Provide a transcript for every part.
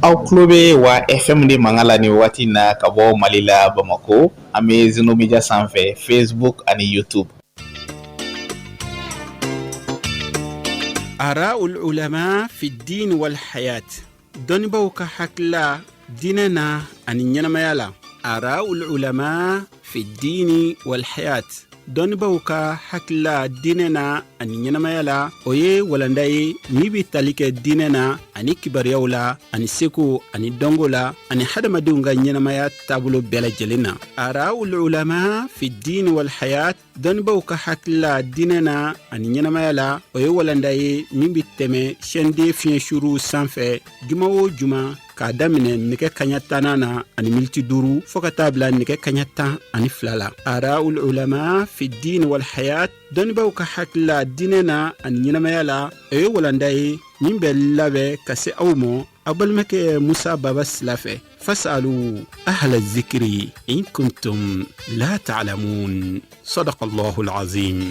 Aw tulo bɛ wa FM de mankan la nin waati in na ka bɔ Mali la Bamakɔ an bɛ Zeno Media sanfɛ Facebook ani YouTube. آراء العلماء في الدين والحياة دونبو كحكلا ديننا أن ينميالا آراء العلماء في الدين والحياة دونبو كحكلا ديننا أن ينميالا oye walandaye mibi talike dinena ani kibariyawla ani seko ani dongola ani hadamadenw nyanamaya tabulo bela jelena araul ulama fi din wal hayat donbaw ka hakla dinena ani nyanamaya oye walandaye mibi teme shende fiyen shuru sanfɛ juma o juma k'a daminɛ nɛgɛ kaɲa tanana ani militi 5 fɔɔ ka taa bila nɛgɛ kaɲa 12 la araul ulama fi din wal hayat dɔnnibaw ka hakila dinɛ na ani ɲɛnamaya la o ye walanda ye min bɛ labɛn ka se aw ma aw balimakɛ musa baba sila fɛ fasalu ahla zikri in kuntum la ta'lamun sadaqallahu alazim.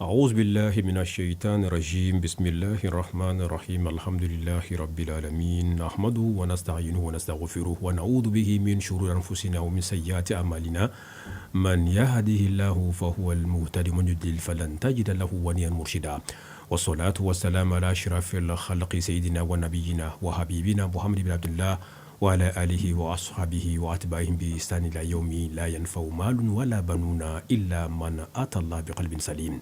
أعوذ بالله من الشيطان الرجيم بسم الله الرحمن الرحيم الحمد لله رب العالمين نحمده ونستعينه ونستغفره ونعوذ به من شرور أنفسنا ومن سيئات أعمالنا من يهده الله فهو المهتدي ومن يضلل فلن تجد له وليا مرشدا والصلاة والسلام على أشرف الخلق سيدنا ونبينا وحبيبنا محمد بن عبد الله وعلى آله وأصحابه وأتباعهم بإحسان إلى يوم لا ينفع مال ولا بنون إلا من أتى الله بقلب سليم.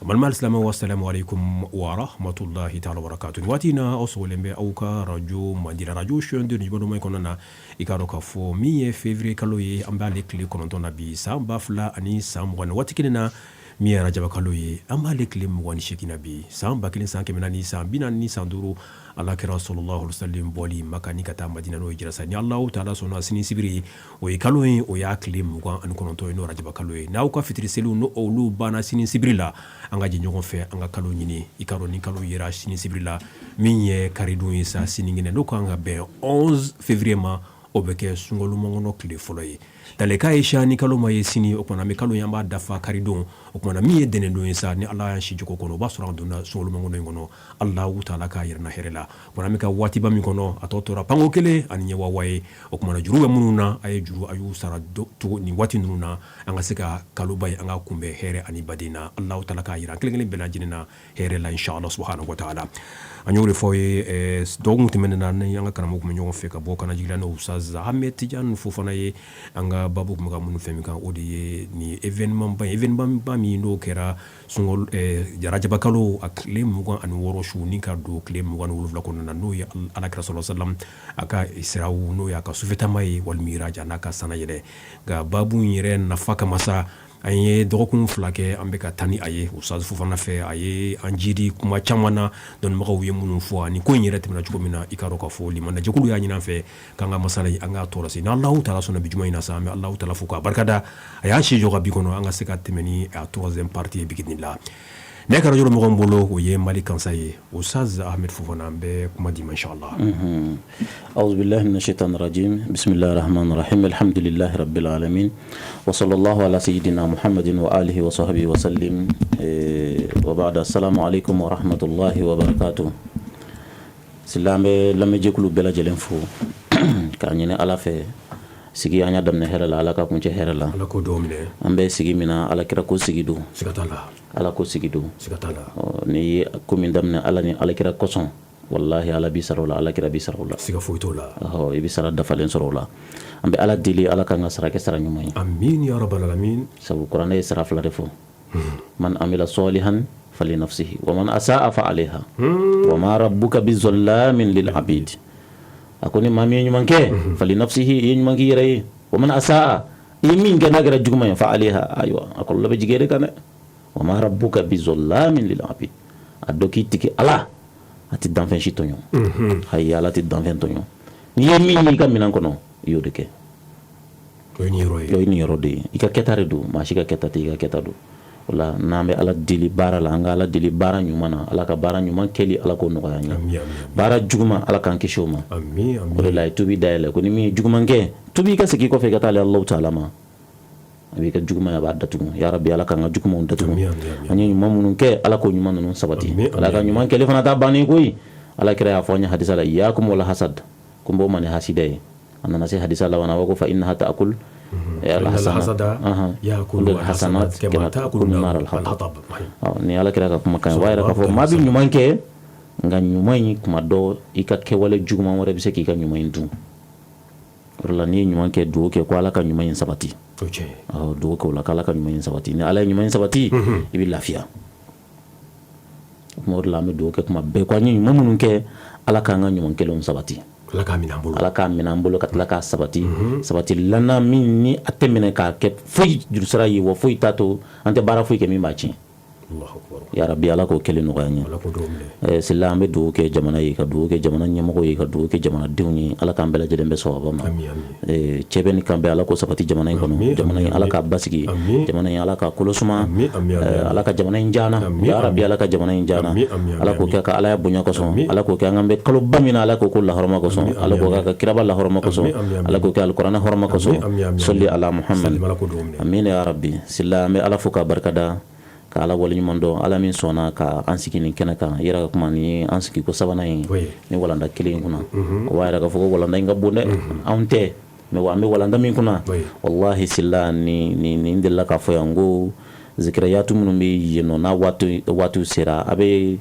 malmal salama wa assalamu alaikum wa rahmatullahi ta'ala wa barakatuh. Watina osolembe auka radio mandira radio shonde ni bodo mai konana ikaro ka fo mi février kaloye ambale kle konontona bi samba fla ani samwana watikinena mi rajaba kaloye ambale kle mwani shekina bi samba kilin sanke menani sambina ni sanduru ala kira sallallahu alaihi wasallam boli makani kata madina no hijra sani allah ta'ala sona sini sibiri o kaloye o ya kle mwa an kononto no rajaba kaloye na uka fitri selu no olu bana sini sibirila anga je ɲɔgɔn fɛ an ka kalo ɲini ikaro ni kalo yera sini sibirila min ye karidun ye sa sini ngene no kan ka bɛn 11 février ma o bɛ kɛ sunkalo mangɔnɔ tile fɔlɔ ye daleka ye sha ni kalo ma ye sini o kumana me kalo yan b'a dafa karidon o kumana min ye dɛnɛndon ye sa ni ala y'an si jogo kɔnɔ o b'a sɔrɔ an donna sunkalo mangɔnɔ in kɔnɔ allahu taala k'a yɛrɛna hɛrɛ la o kumana me ka waatiba min kɔnɔ a tɔ tora panko kelen ani ɲɛ wawa ye o kumana juru bɛ minnu na a ye juru a y'u sara cogo ni waati ninnu na an ka se ka kaloba ye an ka kunbɛn hɛrɛ ani baden na allahu taala k'a yira an kelen kelen bɛɛ lajɛlen na hɛrɛ la inshallah subhanahu wa taala an y'o de fɔ ye dɔgɔkun tɛmɛnen na ni an ka karamɔgɔ kun bɛ ɲɔgɔn fɛ ka bɔ kana jigila n'o ustaz Ahmed Tidiane fo fana ye an ka babu kun bɛ ka minnu fɛn min kan o de ye ni événement ba min n'o kɛra sunkalo rajaba kalo a tile 26 su ni ka don tile 27 kɔnɔna na n'o ye alakira sallallahu alaihi wasallam a ka israw n'o ye a ka sufɛtama ye walmiraja n'a ka sana yɛrɛ nka babu in yɛrɛ nafa kama sa an ye dɔgɔkun 2 kɛ an bɛ ka taa ni a ye ustaz fana fɛ a ye an jidi kuma caman na dɔnnibagaw ye minnu fɔ ani ko in yɛrɛ tɛmɛna cogo min na i ka dɔn k'a fɔ limanajɛkulu y'a ɲini an fɛ k'an ka masala an k'a tɔɔrɔ se n'Allahu taala sɔnna bi juma in na sa an bɛ Allahu taala fo k'a barikada a y'an si jɔ ka bi kɔnɔ an ka se ka tɛmɛ ni a 3e partie ye bigidinla ne ka radio mɔgɔ bolo o ye Mali kansa ye ustaz Ahmed Fofana an bɛ kuma di inshallah. أعوذ بالله من الشيطان الرجيم بسم الله الرحمن الرحيم الحمد لله رب العالمين وصلى الله على سيدنا محمد وآله وصحبه وسلم وبعد السلام عليكم ورحمة الله وبركاته سلام لم يجيكلو بلا جلنفو كان يني على في sigi anya damne herala ala ka kunche herala ala ko domine ambe sigi mina ala kira ko sigi do sigatala ala ko sigi do sigatala ni ko min damne ala ni ala kira koson wallahi ala bi sarola ala kira bi sarola siga foitola ibi sara dafalen sarola ambe ala dili ala kan sara ke sara nyumay amin ya rabbal alamin sabu qur'an ay sara fla defo man amila salihan fali nafsihi wa man asaa fa alayha wa ma rabbuka bizallamin lil abid akoni mami nyuman ke fali nafsihi nyuman ki yere wa man asaa yimin gana gara juguma fa alayha aywa akol labe jigere kana wa ma rabbuka bizallamin lil abid adoki tiki ala ati danfen shitonyo hayya ala ati danfen tonyo ni yimin ni kam minan kono yodeke yo ni rode ika ketare do ma shika ketati ika ketado wala nambe ala dili bara la anga ala dili bara nyumana ala ka bara nyuman keli ala ko noya nya bara juguma ala kan kishoma amin wala tubi dayla ko ni mi juguma nge tubi ka siki ko fe gata Allah taala ma abi ka juguma ya ba datugu ya rabbi ala kan ga juguma on datugu ani nyuma munun ke ala ko nyuma non sabati ala ka nyuma ke le fana ta bani koy ala kira ya fonya hadisa la iyakum wala hasad kumbo man hasidai anna nasi hadisa la wana wako fa innaha ta'kul al hasada yakul hasanat kama ta'kul nar al hatab ni ala kira ka kuma kan wayra ka fo mabi nyuma ke nga nyuma yi kuma do ika ke wala juguma wala bi se ki ka nyuma indu wala ni nyuma ke do ke ko ala ka nyuma yin sabati do ko la kala ka nyuma yin sabati ni ala nyuma yin sabati ibi lafiya mo la me do ke kuma be ko ni nyuma munun ke ala ka nga nyuma ke lon sabati ala ka minambolo kat la ka sabati sabati lana min ni atemene ka ke foyi jursara yi wo foyi tato ante bara foyi ke mi baci Allahu akbar ya rabbi ala ko kelen no ganya ala ko domle silambe do ke jamana yi ka do ke jamana nyamo yi ka do ke jamana diwni ala ka mbela jede be so ba ma cheben kambe ala ko sabati jamana yi kono jamana yi ala ka basigi jamana yi ala ka kolosuma ala ka jamana yi jana ya rabbi ala ka jamana yi jana ala ko ka ala ya bunya ko so ala ko ka ngambe kalo bamina ala ko la horma ko so ala ko ka kiraba la horma ko so ala ko ka alquran horma ko so salli ala muhammad amin ya rabbi silambe ala fuka barkada ka ala wali nyumondo ala min sona ka ansiki ni kenaka yira kuma ni ansiki ko sabana yi ni walanda kilin kuna wayra ka fuko walanda nga bunde aunte me wa me walanda min kuna wallahi silla ni ndilla ka fo yango zikriyatu mun bi yeno na watu sera abe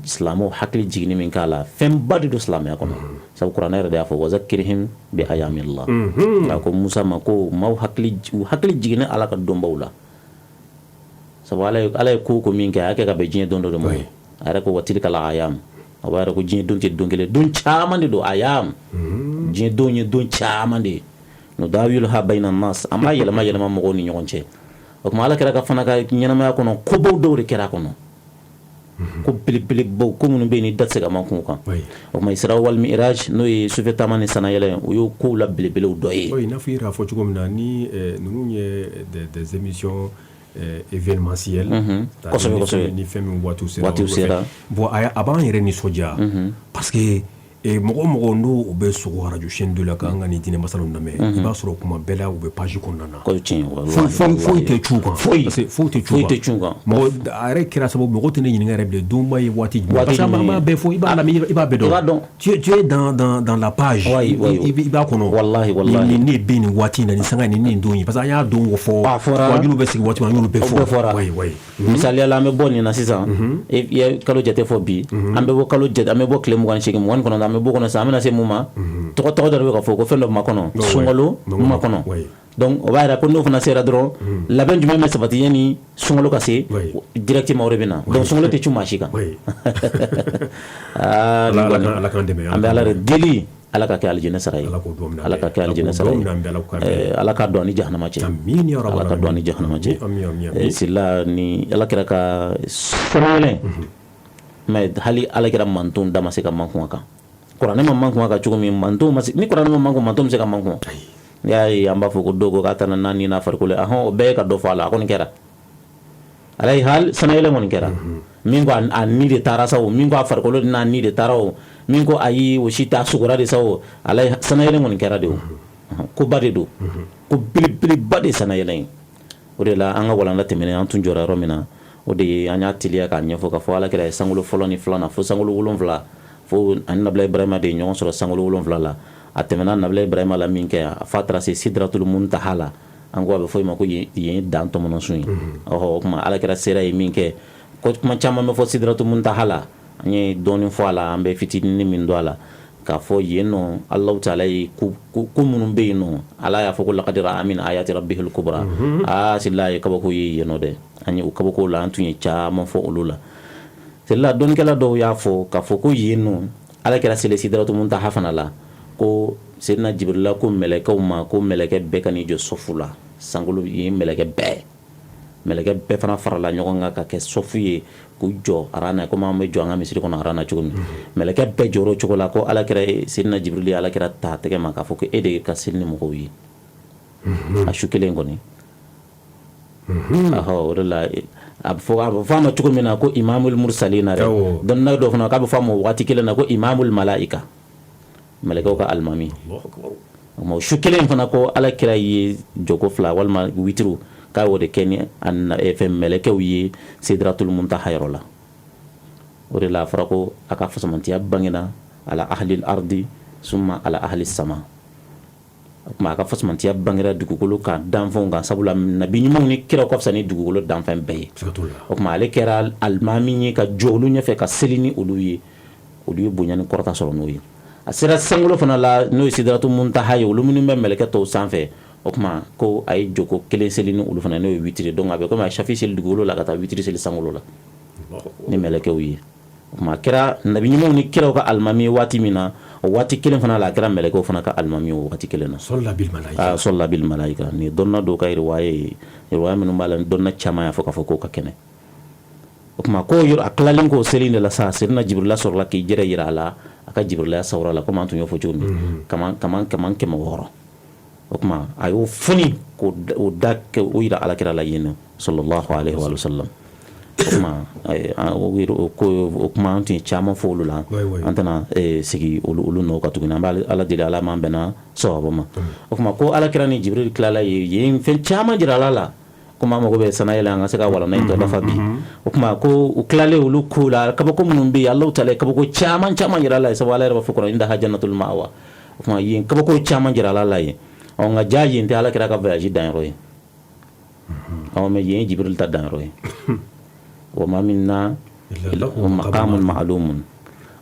islamo hakli jigni min kala fem badi do islam ya kono sab qur'an era da fo wazakirhim bi ayamillah ko musa mako maw hakli jigni ala ka dombawla sabu ala ko min ke ake ka be jine don do mo ara ko watil kala ayam awara ko jine don te dongele don chamande do ayam jine don chamande no dawil ha bayna nas amma yela ma mo ni nyonche o ko mala kera ka fana ka nyana ma ko no ko bo dowre kera ko no ko bilik bo ko mun be ni datse ga man ko kan o ma isra wal mi'raj no e sufeta man sana yele o yo ko la bilik do e na fira fo ko mina ni nunu nye des émissions événementiel ni femme watu sera bon avant yere ni soja parce que mogo no be sogo radio chaîne de la kanga ni dine masalo name iba soro kuma bela ube page konnana ko tin fo te chuka fo te chuka mo are kira sabo mogo tene ni ngare be dumba yi wati parce que ma be fo iba la iba be do tu es dans la page iba kono wallahi ni be ni wati na ni sanga ni ndonyi parce que anya don wo fo wajulu be sigi wati ma yulu be fo oui misali ala me bonni na sisa e kalo jete fo bi ambe bo kalo jete ambe bo klem wan shiki mon kono me bokono samina se muma to do ko foko fendo makono sungolo makono donc o bayra ko no fana sera dro la ben juma sabati yani sungolo kase directement rebina donc sungolo te chuma shika ala kan deme ambe ala deli ala ka kal jina saray ala ka kal jina saray ala ka doni jahannama ce amin ya rabbal ala ka doni jahannama ce silla ni ala kira ka sorole mais hali ala kira mantun dama se ka manku ka Quran ma manku ka chugo mi mantu ni Quran ma manku mantu se ka manku ya amba fo ko dogo ka tan nani na farkule o be ka do fala ko ni kera alay hal sanayele mon kera min ko an ni de tarasa o min ko farkolo na ni de tarao min ko ayi o shita sugura de sawo alay sanayele mon kera de ko bade do ko bili bade sanayele o de la anga wala na temene an tunjora romina o de anya tilia ka nyefo ka fo ala kera sangulo folo ni flana fo sangulo wolonvla fo annabla ibrahima de nyon so sangulo wolonvla la atemena annabla ibrahima la min ke fatra se sidratul muntaha la ango be fo ma ko yi dan to monon suyi o kuma ala kera sera min ke ko kuma chama me fo sidratul muntaha la ni doni fo ala ambe fitini ni min do ala ka fo yeno allah taala ku munum be no ala ya fo ko laqad ra'a min ayati rabbihil kubra sillahi kabako yeno de ani kabako la antunye chama fo ulula sella don kala do ya fo ka fo ko yeno ala kera sele sidratul muntaha fana la ko sedna jibril ko meleke ma ko meleke be kan jo sofula sangulu yi meleke be fana farala nyoga ka ke sofuye ku jo arana ko ma me jo nga misiri kono arana chugumi meleke be joro chugola ko ala kera sedna jibril ala kera ta tege ma ka fo ko ede ka silni mo ko yi ashukele ngoni aho rela ab fama chugumi na ko imamul mursalin re don na do fana ka fama wati kele na ko imamul malaika malaka ka almami mo shukelen fana ko ala kira yi joko fla walma witru ka wode keni an fm meleke wi sidratul muntaha la ore la farako aka fasamantiya bangina ala ahli al-ardi summa ala ahli as-sama ma aka fasamantiya bangira dugukolo ka danfon ga sabula nabi nyum ni kira ko fsani dugukolo danfan bay o ma ale kera almami ni ka jolu nya fe ka selini uluyi bunyani korta solo noyi asira sangulo fana la no sidratul muntaha ulu minum meleke to sanfe o ma ko ay joko kelen selini ulu fana no witri donc abe ko ma shafi sel dugukolo la kata witri sel sangulo la ni meleke wi ma kira nabi nyum ni kira ko almami wati mina wati kelen fana la kira meleke fana ka almami wati kelen salla bil malaika ni donna do kay riwaye minum balan donna chama ya foka foko ka kene o ma ko yor aklalin ko selini la sa sirna jibril sor la ki jere yira la aka jibril sawra la ko man to yo fo joni kaman ke mo woro o ma ayo funi ko o dak o ira ala kira la yin sallallahu alaihi wa sallam kuma o kuma tin chama folu la antana sigi ulu no katugina bal ala dile ala man bena sawaba ma o kuma ko ala kira ni jibril klala yin fen chama jira la kuma mo be sanayela nga seka wala nay to dafa bi o kuma ko o klale ulu kula kaba ko munum bi allah taala kaba ko chama jira la sa wala ba fukura inda jannatul ma'wa o kuma yin kaba ko chama jira la yi o nga jaji inte ala kira ka voyage dan roy o me yin jibril ta dan roy وما منا مقام معلوم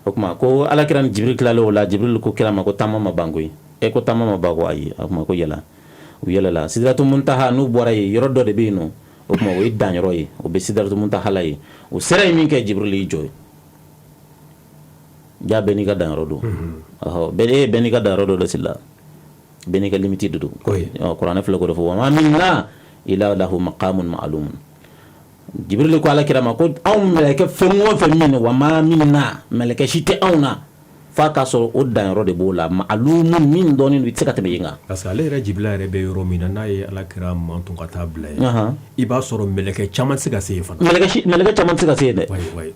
okuma ko ala kiran jibril klalo wala jibril ko kirama ko tamama bangoy ko tamama bago ayi okuma ko yala la sidratul muntaha nu boray yorodo de bino okuma wo iddan roy o be sidratul muntaha lay o seray min ke jibril yi joy ja beni ga dan rodo beni ga dan rodo silla beni ga limited do ko qur'an fa ko fo wa ma minna ila lahu maqamun ma'lum jibril ko ala kirama ko aw meleke fenwo femine wa ma minna meleke shite awna fa ka so o dan rode bola ma'lum min doni wi tsaka te yinga parce que ale re jibril re be yoro mina na ye ala kirama ton ka table iba soro meleke chaman siga se fa meleke chaman siga se de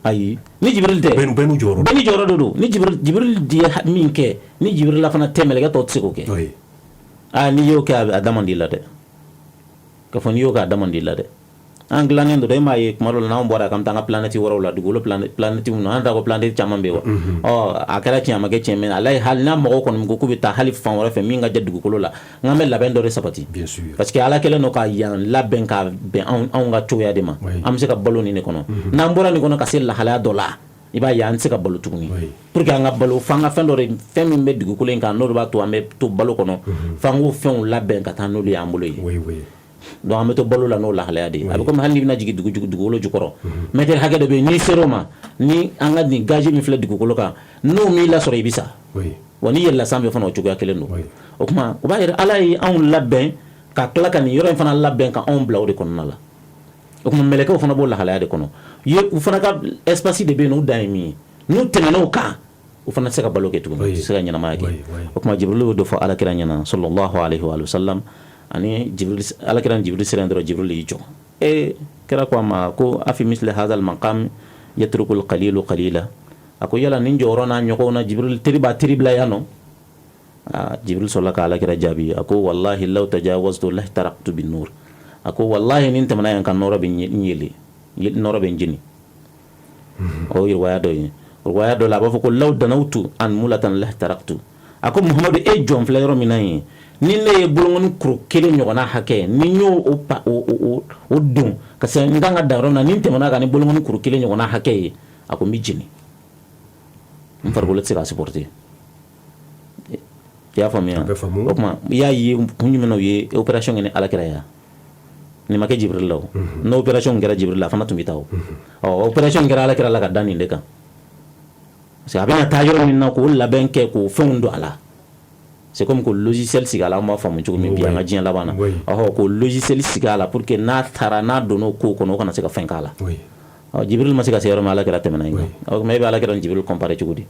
ayi ni jibril te benu joro do ni jibril di min ke ni jibril la fana te meleke to tsiko ke ni yo ka adamandila de ka fon yo ka adamandila de anglanen do ma ye kumalo na mbora kam tanga planeti woro la dugulo planeti no anda ko planeti chamambe wa akara chiama ke cheme alai hal na mo ko ko kubita halif fan wora fe minga jaddu ko la ngame la ben do sapati bien sûr parce que ala kele no ka yan la ben ka be on ga choya de ma am se ka baloni ne kono na mbora ni kono ka sel la hala dola iba yan se ka balu tuguni pour que anga balu fanga fendo re femi me dugu ko len ka no ba to ame to balu kono fango fen la ben ka tanu li ambulo yi do ameto balu la no la hala de abi comme hanni na jigi dugu lo jukoro meter hage de be ni seroma ni anga ni gaje mi fle dugu ko ka no mi la sore bisa woni yella sambe fana o cuga kelen no o kuma o ba ala yi on labben ka kala kan yoro fana labben ka on bla o de kono la o kuma meleke o fana bo la hala de kono ye o fana ka espace de be no daimi no tenano ka o fana se ka baloke tu se ka nyana ma ke o kuma jibril do fa ala kira nyana sallallahu alaihi wa sallam ani jibril ala kiran jibril serendro jibril yijo kira ko ma ko afi misli hadha al maqam yatruku al qalil qalila ako yala nin joro na nyoko na jibril tribla yano jibril sallallahu ala kira jabi ako wallahi law tajawaztu la taraktu bin nur ako wallahi nin tamana yan kan nora bin nyeli nora bin jini o riwaya do la ba ko law danawtu an mulatan la taraktu ako muhammadu jom flayro minay ni ne bulungun kru kele nyogona hake ni nyo o dum ka se ndanga daro na ni temana ga ni bulungun kru kele nyogona hake ako mijini mfargo letse ka supporter ya famia okma ya yi kunyu meno ye operation ne ala kira ya ni make jibril law no operation gara jibril la fana tumitaw operation gara ala kira la ka dani ndeka se abena tayoro minna ko la benke ko fondo ala c'est comme que logiciel sigala ma famu chugo mi biya ngajin labana ko logiciel sigala pour que na tarana dono ko kono kana se ka fenkala jibril ma se ka sero mala kira temena inga me be ala kira jibril compare chugo di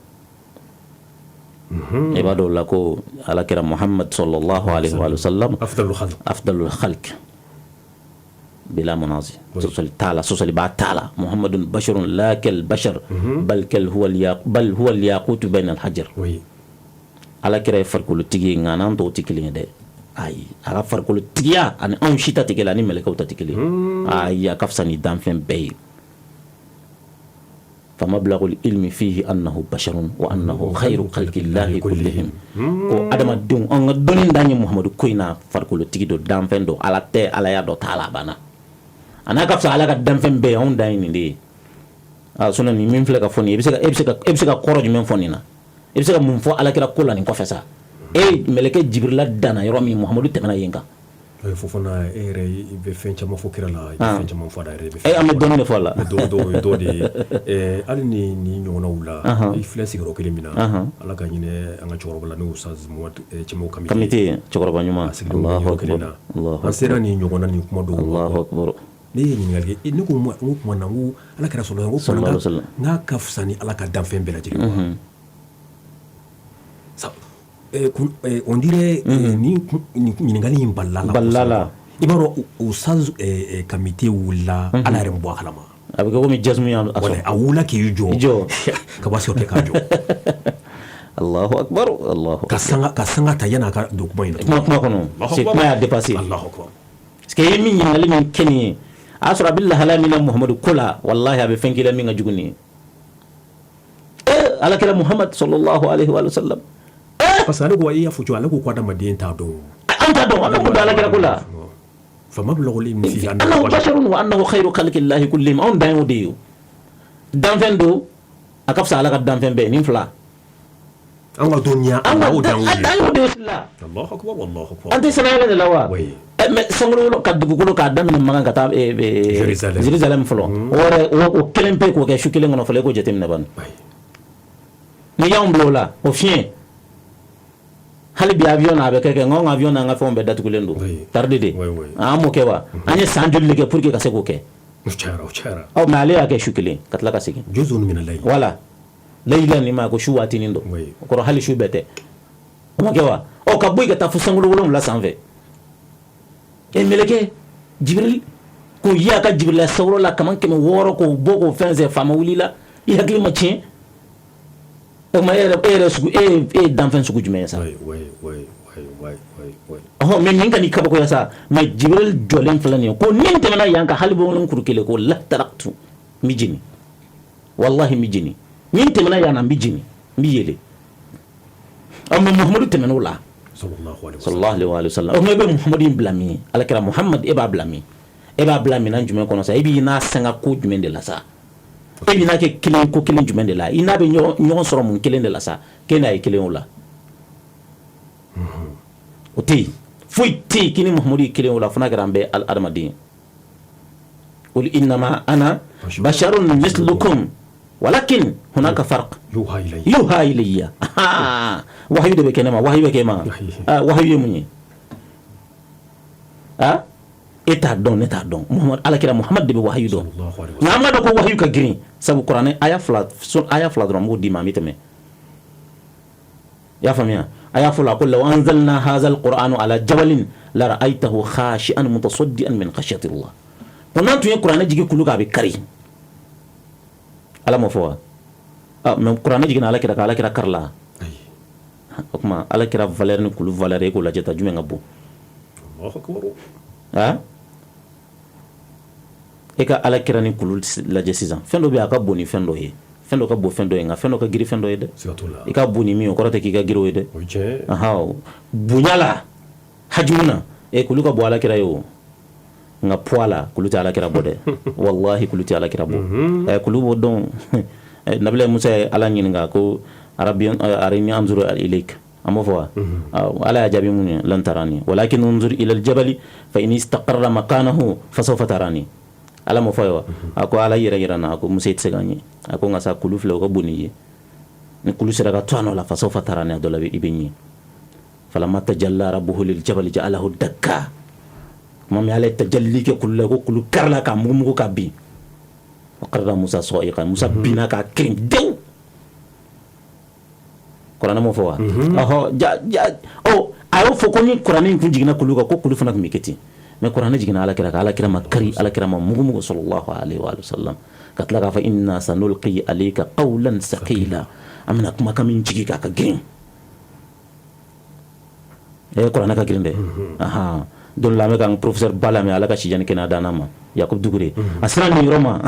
ibadu la ko ala kira muhammad sallallahu alaihi wa sallam afdalul khalq bila munazi sosali ba taala muhammadun basharun la kal bashar bal huwa al yaqut bayna al hajar alakira ye farikolo tigi nka n'an tɔw tɛ kelen ye dɛ ayi a ka farikolo tigiya ani anw si ta tɛ kelen ani mɛlɛkɛw ta tɛ kelen ayi a ka fisa ni danfɛn bɛɛ ye famablagul ilmi fihi annahu basharun wa annahu khayru khalqillahi kullihim ko adamadenw an ka dɔnni dan ye muhamadu ko in na farikolo tigi dɔ danfɛn dɔ ala tɛ ala ya dɔ t'a la a banna a n'a ka fisa ala ka danfɛn bɛɛ ye anw dan ye nin de ye sinɔn nin min filɛ ka fɔ nin ye e bɛ se ka kɔrɔ jumɛn fɔ nin na e bɛ se ka mun fɔ alakira ko la nin kɔfɛ sa mɛlɛkɛ jibirila danna yɔrɔ min muhamadu tɛmɛna yen kan fofana e yɛrɛ i bɛ fɛn caman fɔ kira la i bɛ fɛn caman fɔ a la yɛrɛ an bɛ dɔɔnin de fɔ a la dɔ de ye hali ni ɲɔgɔnnaw la i filɛ sigiyɔrɔ kelen min na ala ka ɲinɛ an ka cɛkɔrɔba la n'o Ustaz Cɛmaw Kamite cɛkɔrɔba ɲuman a sigilen yɔrɔ kelen na an sera nin ɲɔgɔnna nin kuma dɔw ne ye ɲininkali kɛ ne ko n ko kuma na n ko ala kɛra sɔrɔ n ko n'a ka fisa ni ala ka danfɛn bɛɛ lajɛlen on dirait ni ɲininkali in balala i b'a dɔn Ustaz Kamite wulila ala yɛrɛ bɔ a kalama a bɛ kɛ komi jasmu ya a wulila k'i jɔ ka bɔ sɔrɔ k'a jɔ Allahu akbar Allahu ka sanga ta yana ka don kuma in kuma kɔnɔ c'est kuma y'a dépassé Allahu akbar parce que ye min ɲininkali min kɛ nin ye a y'a sɔrɔ a bɛ lahala min na Muhamadu ko la wallahi a bɛ fɛn k'i la min ka jugu nin ye alakira Muhammad sallallahu alaihi wa sallam parce que ale ko i y'a fɔ cogo ale ko adamaden t'a dɔn an t'a dɔn an bɛ mun dɔn alakira ko la famablagul ilmi fihi annahu basharun wa annahu khayru khalqillahi kullihim anw dan y'o de ye danfɛn don a ka fisa ala ka danfɛn bɛɛ nin fila an ka dɔnniya an ka dan y'o de ye la Allahu akbar Allahu akbar an tɛ sɛnɛyɛlɛ de la wa mais sankolo ka dugukolo k'a daminɛ Makan ka taa Jerusalem fɔlɔ o kelen pe k'o kɛ su kelen kɔnɔ fɔlɔ i k'o jateminɛ bani ni y'anw bila o la o fiɲɛ hali bi avion na a bɛ kɛ nka avion n'an ka fɛnw bɛɛ datugulen don tarde de an m'o kɛ wa an ye san joli de kɛ pour que ka se k'o kɛ mais ale y'a kɛ su kelen ka tila ka segin voilà layila nin ma ko su waatinin don o kɔrɔ hali su bɛɛ tɛ o ma kɛ wa ka bɔ yen ka taa fo sankolo 7 sanfɛ mɛlɛkɛ Jibril ko yi a ka Jibrila sawuro la kaman 600 k'o bɔ k'o fɛn sɛ faama wulila i hakili ma tiɲɛ o tuma e ye danfɛn sugu jumɛn ye sa mais min ka n'i kabakoya sa mais Jibril jɔlen filɛ nin ye ko ni n tɛmɛna yan ka hali bɔnkolonin kuru kelen ko la taraktu n bɛ jeni wallahi n bɛ jeni ni n tɛmɛna yan na n bɛ jeni n bɛ yɛlɛ mais Muhamadu tɛmɛn'o la sallallahu alaihi wa sallam mais e bɛ Muhamadu in bila min ye alakira Muhamad e b'a bila min na jumɛn kɔnɔ sa e b'i n'a sanga ko jumɛn de la sa e b'i n'a kɛ kelen ko kelen jumɛn de la i n'a bɛ ɲɔgɔn sɔrɔ mun kelen de la sa k'e n'a ye kelen o la o tɛ yen foyi tɛ yen k'i ni Muhamadu ye kelen o la fo n'a kɛra an bɛɛ adamaden qul innama ana basharun mislukum walakin hunaka farq yuha ilayya wahyu de bɛ kɛ ne ma wahyu bɛ kɛ ma wahyu ye mun ye e t'a dɔn ne t'a dɔn alakira Muhamad de bɛ wahyu dɔn nka an b'a dɔn ko wahyu ka girin sabu kuranɛ aya fila dɔrɔn n b'o d'i ma an bɛ tɛmɛ i y'a faamuya a y'a fɔ la ko law anzalna hadha alqur'ana ala jabalin la ra'aytahu khashi'an mutasaddian min khashyati Allah ko n'an tun ye kuranɛ jigi kulu kan a bɛ kari ala m'o fɔ wa mais kuranɛ jiginna alakira ka alakira kari la o tuma alakira valeur ni kulu valeur e k'o lajɛ ta jumɛn ka bon e ka alakira ni kulu lajɛ sisan fɛn dɔ bɛ yen a ka bon ni fɛn dɔ ye fɛn dɔ ka bon fɛn dɔ ye nka fɛn dɔ ka girin fɛn dɔ ye dɛ i ka bon ni min o kɔrɔ tɛ k'i ka girin o ye dɛ bonya la hajmu na kulu ka bon alakira ye o nka poids la kulu tɛ alakira bɔ dɛ wallahi kulu tɛ alakira bɔ kulu b'o dɔn nabila Musa ye ala ɲininka ko arabi arini anzuru ilayk an b'o fɔ wa ala y'a jaabi mun ye lan tarani walakin unzur ila aljabali fa in istaqarra makanahu fasawfa tarani ala m'o fɔ ye wa a ko ala yɛrɛ yira na a ko Musa i tɛ se k'an ye a ko nka sa kulu filɛ o ka bon n'i ye ni kulu sera ka to a nɔ la fasawfa tarani a dɔ la i bɛ ɲɛ falamma tajalla rabbuhu liljabali ja'alahu dakka tuma min ala ye tajalli kɛ kulu la ko kulu karila k'a mugumugu ka bin wa qarra Musa sa'iqan Musa binna k'a kirin dewu kuranɛ m'o fɔ wa a y'o fɔ ko ni kuranɛ in kun jiginna kulu kan ko kulu fana tun bɛ kɛ ten mais kuranɛ jiginna alakira kan alakira ma kari alakira ma mugumugu sallallahu alaihi wa sallam ka tila k'a fɔ inna sanulqi alayka qawlan saqila an bɛna kumakan min jigi k'a ka girin kuranɛ ka girin dɛ don lamɛ kan professeur Balame ala ka sijani kɛnɛ dana ma Yakub Dugure a sera nin yɔrɔ ma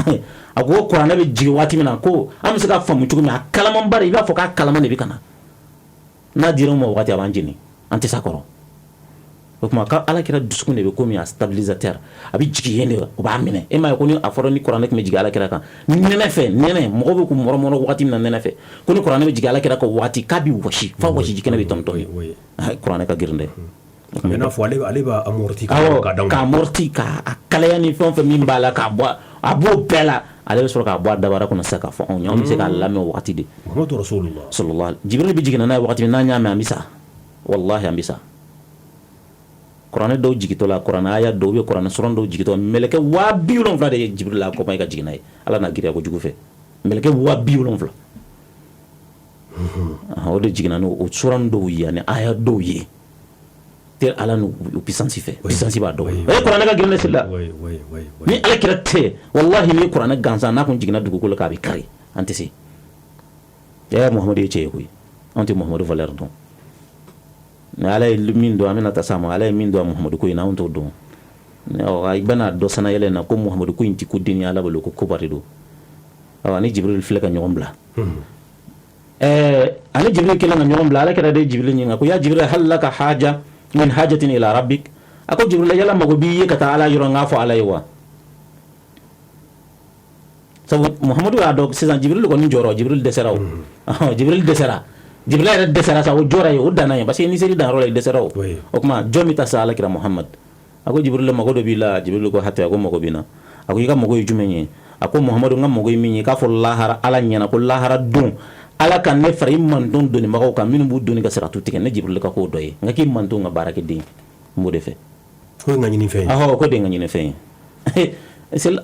a ko kuranɛ bɛ jigin waati min na ko an bɛ se ka faamu cogo min a kalaman bari i b'a fɔ k'a kalaman de bɛ kana n'a dira ma waati a b'an jeni an tɛ sa kɔrɔ o kuma ka ala kira dusukun de bɛ komi a stabilisateur a bɛ jigin yen de o b'a minɛ e m'a ye ko ni a fɔra ni kuranɛ tun bɛ jigin ala kira kan nɛnɛ fɛ nɛnɛ mɔgɔ bɛ k'u mɔrɔmɔrɔ waati min na nɛnɛ fɛ ko ni kuranɛ bɛ jigin ala kira kan waati k'a bɛ wɔsi f'a wɔsi ji kɛnɛ bɛ tɔmtɔm ye kuranɛ ka girin dɛ mais n'a fɔ ale b'a amorti k'a amorti k'a kalaya ni fɛn o fɛn min b'a la k'a bɔ a b'o bɛɛ la ale bɛ sɔrɔ k'a bɔ a dabara kɔnɔ sisan k'a fɔ anw ye anw bɛ se k'a lamɛn o waati de Muhamadu Rasulullah sallallahu Jibril bɛ jigin n'a ye waati min n'an y'a mɛn an bɛ sa wallahi an bɛ sa kuranɛ dɔw jigitɔ la kuranɛ aya dɔw bɛ kuranɛ sɔrɔ dɔw jigitɔ mɛlɛkɛ 70,000 de ye Jibril la kɔma i ka jigin n'a ye ala n'a giriya kojugu fɛ mɛlɛkɛ 70,000 o de jiginna n'o sɔrɔ dɔw ye ani aya dɔw ye tɛ ala n'u puissance fɛ puissance b'a dɔn kuranɛ ka girin sila ni ala kira tɛ wallahi ni kuranɛ gansan n'a kun jiginna dugukolo k'a bɛ kari an tɛ se Muhamadu ye cɛ ye koyi anw tɛ Muhamadu valeur dɔn mais ala ye min dɔn an bɛna taa s'a ma ala ye min dɔn Muhamadu ko in na anw t'o dɔn i bɛna dɔ sana yɛlɛ na ko Muhamadu ko in tɛ ko den ye ala bolo ko koba de don ani Jibril filɛ ka ɲɔgɔn bila ani Jibril kɛlen ka ɲɔgɔn bila ala kira de Jibril ɲininka ko ya Jibril hal laka haja min hajatin ila rabbik a ko Jibril yala mago b'i ye ka taa ala yɔrɔ n k'a fɔ ala ye wa sabu Muhamadu y'a dɔn sisan Jibril kɔni jɔra Jibril dɛsɛra o Jibril dɛsɛra Jibril yɛrɛ dɛsɛra sa o jɔra ye o danna ye parce que ni seri dan yɔrɔ la i dɛsɛra o kuma jɔn bɛ taa sa ala kira Muhammad a ko Jibril mago dɔ b'i la Jibril ko hatɛ a ko mago b'i na a ko i ka mago ye jumɛn ye a ko Muhamadu n ka mago ye min ye k'a fɔ lahara ala ɲɛna ko lahara don ala ka ne fara i manton dɔnnibagaw kan minnu b'u dɔnni ka siratu tigɛ ne Jibril ka k'o dɔ ye n ka k'i manton ka baara kɛ den n b'o de fɛ ko n ka ɲini fɛn ye ko de n ka ɲini fɛn ye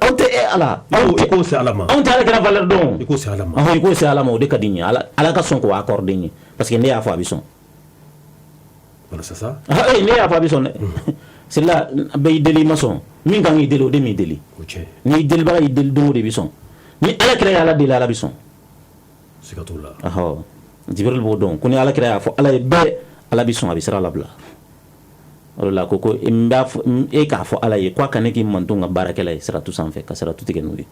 aw tɛ ala i k'o se ala ma anw tɛ ala kira valeur dɔn i k'o se ala ma i k'o se ala ma o de ka di n ye ala ka sɔn k'o accordé n ye parce que ne y'a fɔ a bɛ sɔn walasa sa ne y'a fɔ a bɛ sɔn dɛ c'est là bɛɛ y'i deli i ma sɔn min kan k'i deli o de m'i deli n'i delibaga y'i deli don o de bɛ sɔn ni ala kira y'ala deli ala bɛ sɔn siga t'o la Jibril b'o dɔn ko ni ala kira y'a fɔ ala ye bɛɛ ala bɛ sɔn a bɛ sira labila o de la ko e k'a fɔ ala ye k'a ka ne k'i manton ka baarakɛla ye siratu sanfɛ ka siratu tigɛ n'o ye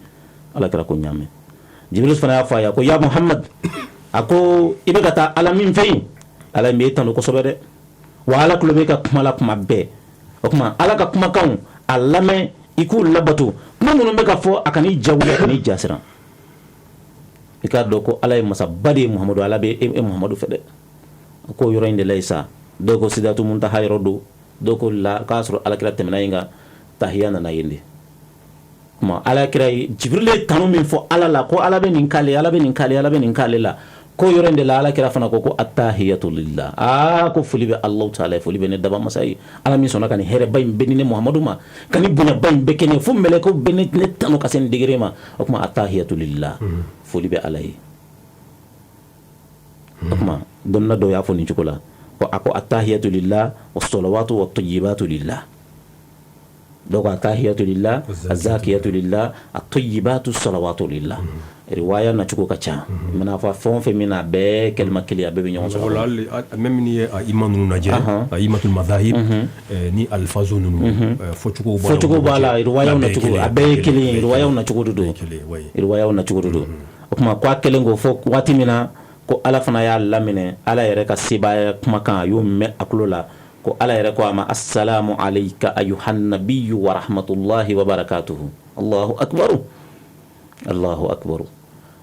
ala kira ko ɲaamɛ Jibril fana y'a fɔ a ye ko ya Muhammad a ko i bɛ ka taa ala min fɛ yen ala in b'e tanu kosɛbɛ dɛ wa ala tulo b'e ka kuma la kuma bɛɛ o kuma ala ka kumakanw a lamɛn i k'u labato kuma minnu bɛ ka fɔ a kan'i jawuli a kan'i jasiran i k'a dɔn ko ala ye masaba de ye Muhamadu ala bɛ e Muhamadu fɛ dɛ ko yɔrɔ in de la ye sa dɔw ko Sidratul Muntaha yɔrɔ do dɔw ko k'a sɔrɔ alakira tɛmɛna yen kan tahiya nana yen de kuma alakira ye Jibril ye tanu min fɔ ala la ko ala bɛ nin k'ale ala bɛ nin k'ale ala bɛ nin k'ale la ko yɔrɔ in de la alakira fana ko attahiyatu lillah ko foli bɛ Allahu taala foli bɛ ne daba masa ye ala min sɔnna ka nin hɛrɛba in bɛ ni ne Muhamadu ma ka ni bonyaba in bɛ kɛ ne fo mɛlɛkɛw bɛ ne tanu ka se nin degré ma o kuma attahiyatu lillah foli bɛ ala ye o kuma dɔnna dɔw y'a fɔ nin cogo la a ko attahiyatu lillah wassalawatu wattayyibatu lillah dɔw ko attahiyatu lillah azzakiyatu lillah attayyibatu salawatu lillah riwaya na cogo ka ca mana fa fɛn o fɛn min na bɛɛ kalima kelen a bɛɛ bɛ ɲɔgɔn sɔrɔ même ni a iman ninnu lajɛ a imatul madahib ni alfazo ninnu fɔcogo b'a la riwayaw na cogo a bɛɛ ye kelen ye riwayaw na cogo de don riwayaw na cogo de don o kuma ko a kelen ko fɔ waati min na ko ala fana y'a laminɛ ala yɛrɛ ka sebaaya kumakan a y'o mɛn a tulo la ko ala yɛrɛ ko a ma assalamu alayka ayuhan nabiyyu wa rahmatullahi wa barakatuhu allahu akbaru allahu akbaru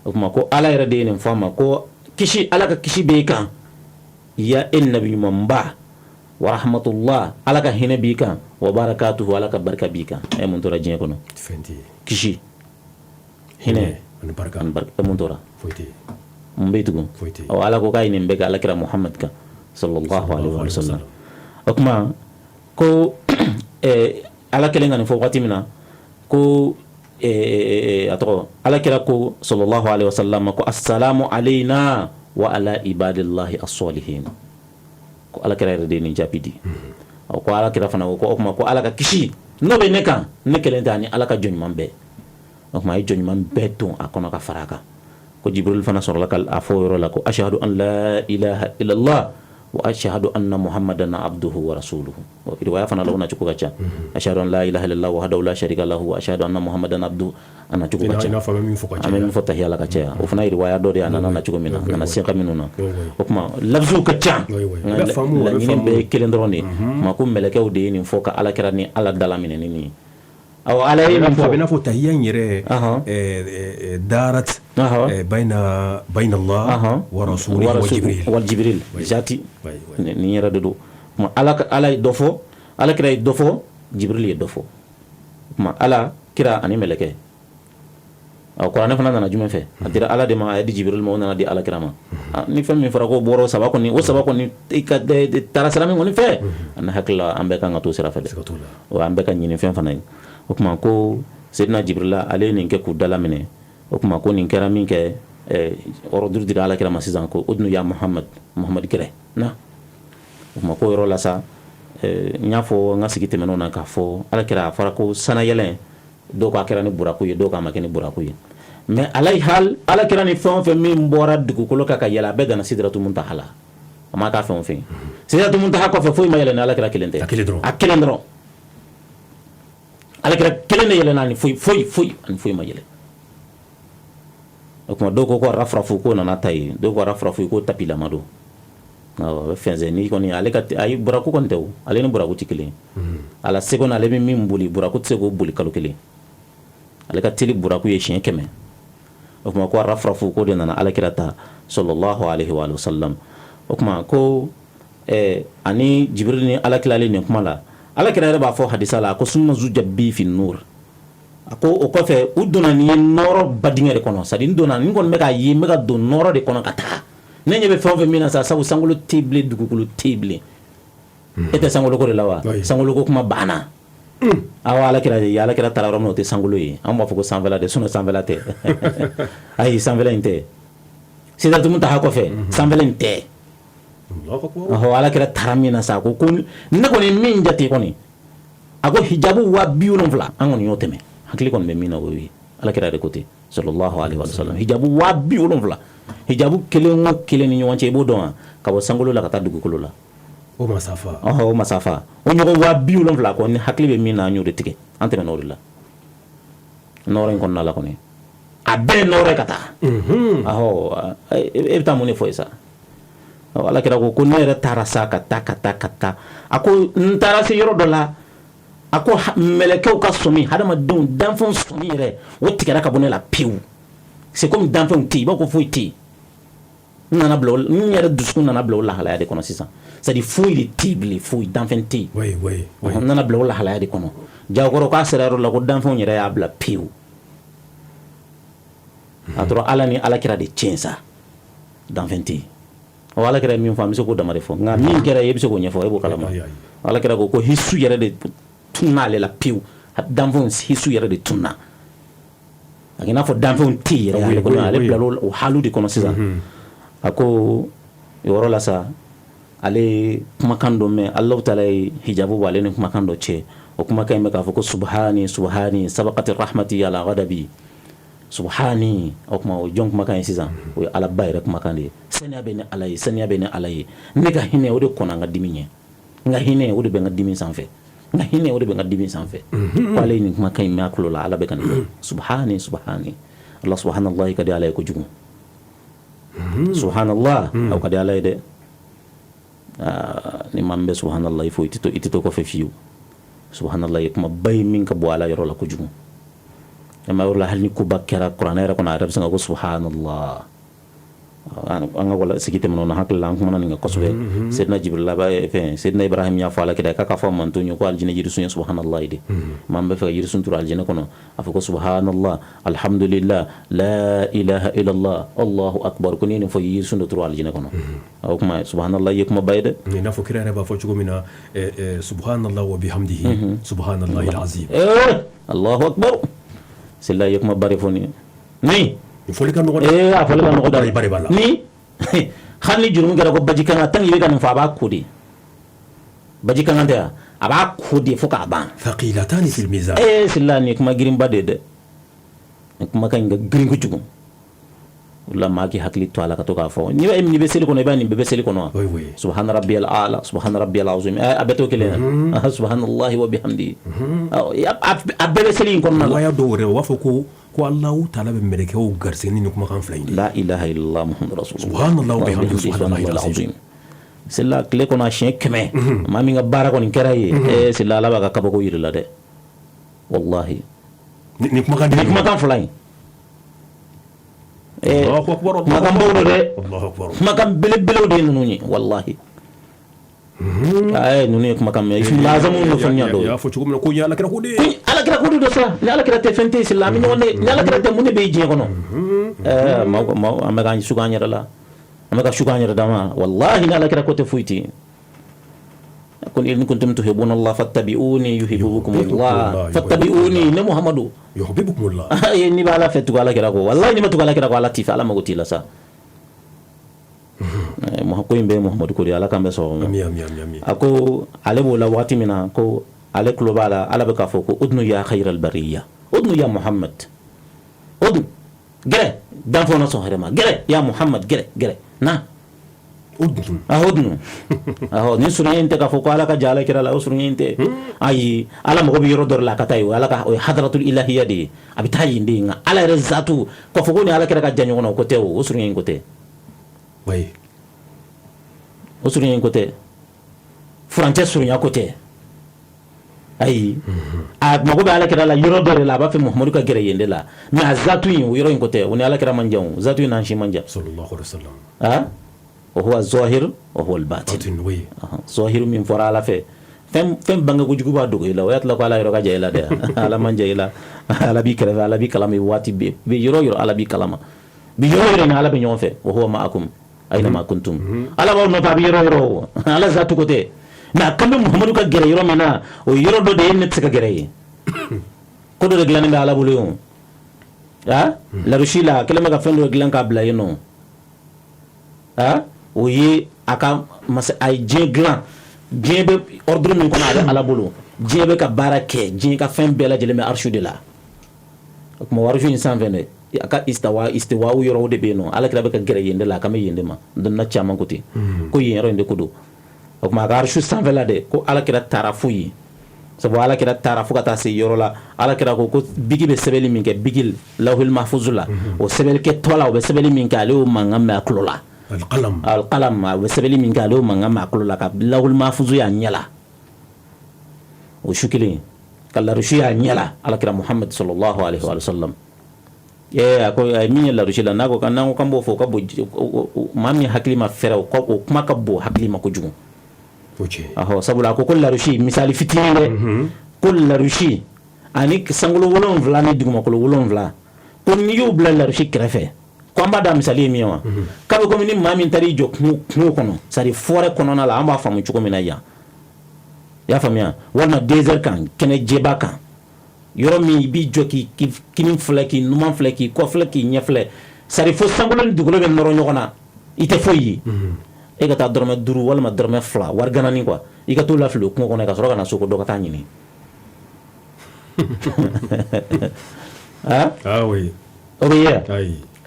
o kuma ko ala yɛrɛ de ye nin fɔ a ma ko kisi ala ka kisi b'i kan ya e nabi ɲumanba wa rahmatullah ala ka hinɛ b'i kan wa barakatuhu ala ka barika b'i kan e mun tora diɲɛ kɔnɔ kisi hinɛ ani barika mun tora mun bɛ tugun ala ko k'a ye nin bɛɛ kɛ ala kira Muhammad kan sallallahu alaihi wa sallam o kuma ko ala kelen ka nin fɔ waati min na ko a tɔgɔ ala kira ko sallallahu alaihi wa sallam ko assalamu alayna wa ala ibadillahi as-salihin ko ala kira yɛrɛ de ye nin jaabi di ko ala kira fana ko o kuma ko ala ka kisi n'o bɛ ne kan ne kelen tɛ ani ala ka jɔn ɲuman bɛɛ o kuma a ye jɔn ɲuman bɛɛ ton a kɔnɔ ka fara a kan ko Jibril fana sɔrɔla ka a fɔ o yɔrɔ la ko ashhadu an la ilaha illallah wa ashhadu anna muhammadan abduhu wa rasuluhu riwaya fana launa cuku gacha ashhadu an la ilaha illallah wahdahu la sharika lahu wa ashhadu anna muhammadan abduhu ana cuku gacha ina fama min fuka amen fota hiya la gacha o fana riwaya do de ana na cuku mina ana sinqa minuna o kuma lafzu gacha la ni be kelen droni ma ko meleke o de ni foka ala kira ni ala dala mineni ni aw ala yi fo bina fo tahiyya yere darat bayna Allah wa rasulihi wa jibril jati ni yere do ma ala dofo ala kira dofo jibril dofo ma ala kira ani meleke aw qur'an fa nana jume fe adira ala de ma aydi jibril mo nana di ala kira ma ni fam mi fara ko boro sabako ni o sabako ni ika de tara salami ngoni fe an hakla ambe kan to sira fe o ambe kan ni fe fanay o kuma ko sayyidina jibril ale ni ke ku dala mine o kuma ko ni kera min ke ordre dira ala kira ma sizan ko udnu ya muhammad kire na o kuma ko ro la sa nya fo nga sigite menona ka fo ala kira fara ko sana yele do ko akira ni buraku ye do ka makeni buraku ye mais alay hal ala kira ni fon fe min bora dugu ko ka yela be dana sidratu muntahala ama ka fon fe sidratu muntaha ko fe fo ma yele na ala kira kilente akilendro ala kira kilende yele na ni fo ma yele ko do ko rafrafu ko na tay do ko rafrafu ko tapila mado aw fenze ni ko ni ale ka ay buraku kon tew ale ni buraku tikile ala segon ale min buli buraku tsego buli kalokele ale ka tili buraku ye shen keme o kuma ko rafrafu ko de nana ala kirata sallallahu alaihi wa sallam o kuma ko ani jibril ni ala kilale ni kuma la ala kirare ba fo hadisa la ko summa zujabbi fi nur ako o ko fe uduna ni noro badingere kono sadi ndona ni gon meka yi meka do noro de kono kata nenye be fon fe mina sa sabu sangolo tible dugukulu tible ete sangolo ko de lawa sangolo ko kuma bana awa ala kira ya ala kira tarawram no te sangolo yi am ba fo ko sanvela de suno sanvela te ay sanvela inte sida tum ta ha ko fe sanvela inte aho ala kira taramina sa ko kun ne ko ni min jati ko ni ako hijabu wa biuno fla angoni yoteme hakli kon be mina wo wi ala kira de kote sallallahu alaihi wasallam hijabu wa biuno fla hijabu kelen ni nyonche bo don ka bo sangolo la kata dugu kolola o masafa o masafa o nyogo wa biulo fla ko ni hakli be mina nyu de tike antene norilla nore kon na la ko ni abe nore kata aho e tamune fo isa wala kira ko nere tarasa kata ako ntara se yoro dola ako melekeu ka somi hadama don danfon somi re o tikara ka bonela piu c'est comme danfon ti ba ko foi ti nana blo nyere dusku nana blo la hala ya de kono sisa c'est di foi de tibli foi danfon ti oui nana blo la hala ya de kono jawgoro ka serero la ko danfon nyere ya bla piu atro ala ni ala kira de chensa danfon ti wala kira min fami ko damare fo nga min kira yebso ko nyefo e bo kalama wala kira ko hisu yere de tunna le la piu danfon hisu yere de tunna akina fo danfon ti yere ale ko ale blalo o halu de kono sisa ako yoro la sa ale kuma kando me Allah taala hijabu wale ne kuma kando che o kuma kay me ka fo ko subhani sabaqati rahmati ala ghadabi subhani o kuma o jonk makan sisa o ala bayre kuma kande senya be ne alay ne ka hine o de kona nga diminye nga hine o de be nga dimin sanfe nga hine o de be nga dimin sanfe wale ni kuma kay me akulo la ala be kan subhani Allah subhanallahi kadi alay ko jugu subhanallah o kadi alay de ni mambe subhanallahi fo itito ko fe fiu subhanallahi kuma bay min ka bo ala yoro la ko jugu ma wala hal ni ko bakara qur'ana ra ko na arab sanga ko subhanallah anga wala sikite mono hakla ko mono nga kosbe sayyidina jibril ba fe sayyidina ibrahim ya fala kida ka fa man to ko aljina jiru sunya subhanallah de man be fa jiru sun tur aljina kono afako subhanallah alhamdulillah la ilaha illa allah allahu akbar kunini fo jiru sun tur aljina kono aw kuma subhanallah yekuma bayde ni na fo kira ba fo chugo mina subhanallah wa bihamdihi subhanallah alazim allahu akbar silla yekuma bari foni ni folika no folika no bari bala ni khani jurum gara ko bajikana tan yibe kan fa ba kudi bajikana ta aba kudi fuka ba thaqilatan fil mizan silla ni kuma girin bade de kuma kan ga girin ku jugu wala maki hakli to ala ka to ka fo ni be seli kono ba ni be seli kono subhana rabbiyal a'la subhana rabbiyal azim abeto kele subhanallahi wa bihamdi abbe seli kono la ya do re wa fo ko Allahu ta'ala be mereke o garseni ni kuma kan flain la ilaha illallah muhammadur rasulullah subhanallahi wa bihamdihi subhanallahi alazim sella kle kono shen keme mami nga bara ko ni keraye sella la ba ka kabo ko yirla de wallahi ni kuma kan flain Allahu akbar makam bawdo de Allahu akbar makam bele de nuni wallahi ay nuni makam lazamu no fanya do ya fo chugum ko ya la kira ko de ala kira ko do sa ala kira te fente islami no ne ala kira te munne be je kono ma amaga suganya la amaga suganya dama wallahi ala kira ko te fuiti kun in kuntum tuhibbuna Allah fattabi'uni yuhibbukum Allah fattabi'uni ne Muhammadu yuhibbukum Allah ay ni bala fetu ala kira ko wallahi ni matu ala kira ko ala tifa ala magoti la sa mo ko imbe Muhammadu ko ala kambe so ami ako ale bo la wati mina ko ale klobala ala be ka fo ko udnu ya khayral bariyya udnu ya Muhammad udnu gere dan fo na so harema gere ya Muhammad gere na udnu aho ni sunyente ka fo ko ala ka jala kira la sunyente ay ala mo bi rodor la katayo ala ka hadratul ilahiyya di abi tayi ndinga ala rezatu ko fo ko ni ala kira ka janyo no ko te o sunyen ko te way o sunyen ko te frante sunya ko te ay a mo be ala kira la rodor la ba fe muhammadu ka gere yende la na zatu yin yoro ko te oni ala kira manjaw zatu yin nan shi manja sallallahu alaihi wasallam وهو الظاهر وهو الباطن ظاهر من فرا على فم بانغا كوجو با دوغ لا ويات لا كالا يرو كاجا لا ده على من جاي لا على بي كلام على بي كلام واتي بي يرو على بي كلام بي يرو على بي نيون في وهو معكم اينما كنتم على ما نو بي يرو على ذات كوتي نا كم محمد كا غري يرو منا او يرو دو دي نت سكا غري كودو رغلان على بوليو لا رشيلا كلمه كا فندو رغلان كا بلا ينو oye aka mas ay jeglan jebe ordre min ko ala bolo jebe ka barake je ka fem bela jele me arshu de la ak mo waru ni 120 aka istawa u yoro de beno ala kala ka gere yende la kame yende ma don na chama ko ti ko yero inde ko do ak ma arshu 120 la de ko ala kala tarafu yi sabo ala kala tarafu ka ta se yoro la ala kala ko bigi be sebeli min ke bigil lawhul mahfuzula o sebel ke tola o be sebeli min ka le o mangam ma klola القلم وسبلي من قالوا من ما كل لك لو المحفوظ يا نيلا وشكلي قال رشي يا نيلا على كلام محمد صلى الله عليه وسلم يا اكو مين لا رشي لا ناكو كان ناكو كان بو فوق بو مامي حكلي ما فرو كو ما كبو حكلي ما كجو اهو سبلا كو كل رشي مثال فتيله كل رشي انيك سانغلو ولون فلا ني دغما كل ولون فلا كون يو بلا رشي كرفه kwamba da misali miwa kabe ko min mami tari jo knu kono sari fore kono na la amba famu chuko mina ya famia wana desert kan kene jeba kan yoro mi bi joki kinin fleki numan fleki ko fleki nyefle sari fo sangulo dugulo be noro nyokona ite foyi e ga ta dorme duru wala ma dorme fla war ganani quoi e ga to la flu ko kono ka soro kana soko do ka tanyini oui obiya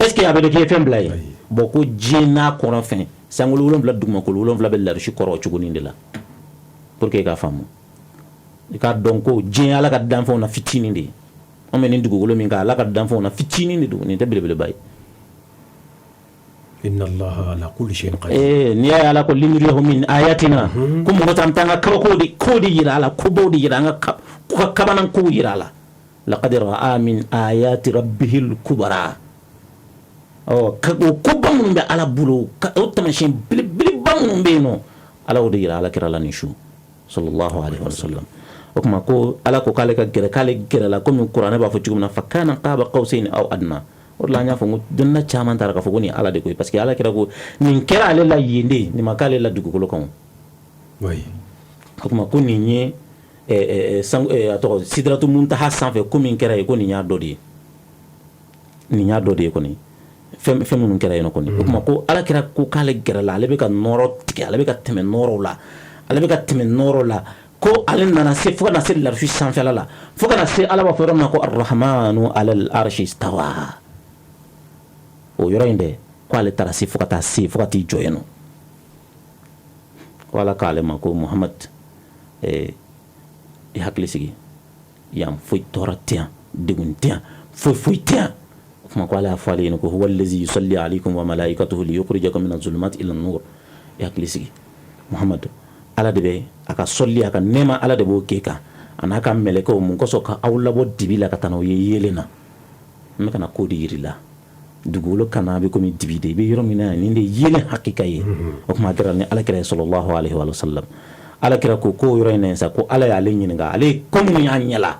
est-ce qu'il y avait des KFM blay beaucoup jina kono fin sangulu wolon bla dugma ko wolon bla bella ci koro ci goninde la pour que ka famu ka donc jina ala ka dan fo na fitini ndi o men ndi gugolo min ka ala ka dan fo na fitini ndi do ni tebele bay inna allaha ala kulli shay'in qadir ni ala ko limrihu min ayatina kum mo tantanga ko di yira ala ko bodi yira nga ko kabanan ko yira ala laqad ra'a min ayati rabbihil kubra ko bamun be ala bulo o tamashin bili bamun be no ala o de yira ala kira la nishu sallallahu alaihi wasallam o kuma ko ala ko kale ka gere la ko min qur'ana ba fo cigum na fakana qaba qausain aw adna o la nya fo donna chaman tar ka fo ni ala de ko parce que ala kira ko nin kera ale la yinde ni makale la dugu ko kon oui ko kuma ko ni nye ato sidratu muntaha sanfe ko min kera ko ni nya dodi ko ni fem mun kera yeno ko ni kuma ko ala kira ko kale gere la ale be ka noro tike ale be ka teme noro la ko ale nana se fo na se la rushi sanfe la fo kana se ala ba fo ramna ko arrahmanu ala al arshi istawa o yɔrɔ in dɛ ko ale taara se fo ka taa se fo ka t'i jɔ yen nɔ ko ala k'ale ma ko Muhamad i hakili sigi yan foyi tɔɔrɔ tɛ yan degun tɛ yan foyi tɛ yan o kuma ko ala y'a fɔ ale ɲɛna ko huwa allazi yusalli alaykum wa malaikatuhu liyukhrijakum mina zulumati ila nur i hakili sigi Muhamad ala de bɛ a ka sɔli a ka nɛɛma ala de b'o kɛ kan a n'a ka mɛlɛkɛw mun kosɔn ka aw labɔ dibi la ka taa n'aw ye yeelen na n bɛ ka na ko de yiri la dugukolo kana a bɛ komi dibi de i bɛ yɔrɔ min na nin de yeelen hakika ye o kuma kɛra ni alakira ye sallallahu alaihi wa sallam alakira ko yɔrɔ in na sa ko ala y'ale ɲininka ale komi y'a ɲɛla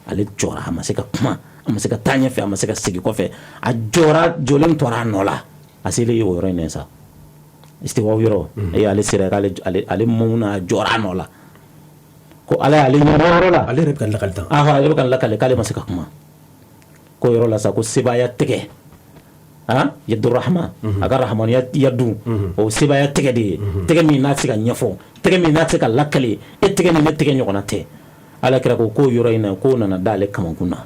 ale jɔra a ma se ka kuma a ma se ka taa ɲɛfɛ a ma se ka segin kɔfɛ a jɔlen tora a nɔ la a selen ye o yɔrɔ in na sa istiwa yɔrɔ ale sera ale mɔmuna a jɔra a nɔ la ko ala y'ale ɲininka yɔrɔ la ale yɛrɛ bɛ ka lakali tan ale bɛ ka lakali k'ale ma se ka kuma ko yɔrɔ la sa ko sebaya tɛgɛ yadu rahman a ka rahmaniya yadu o sebaya tɛgɛ de ye tɛgɛ min n'a se ka ɲɛfɔ tɛgɛ min n'a se ka lakali e tɛgɛ ni ne tɛgɛ ɲɔgɔnna tɛ ala kira ko yɔrɔ in na ko nana d'ale kamakun na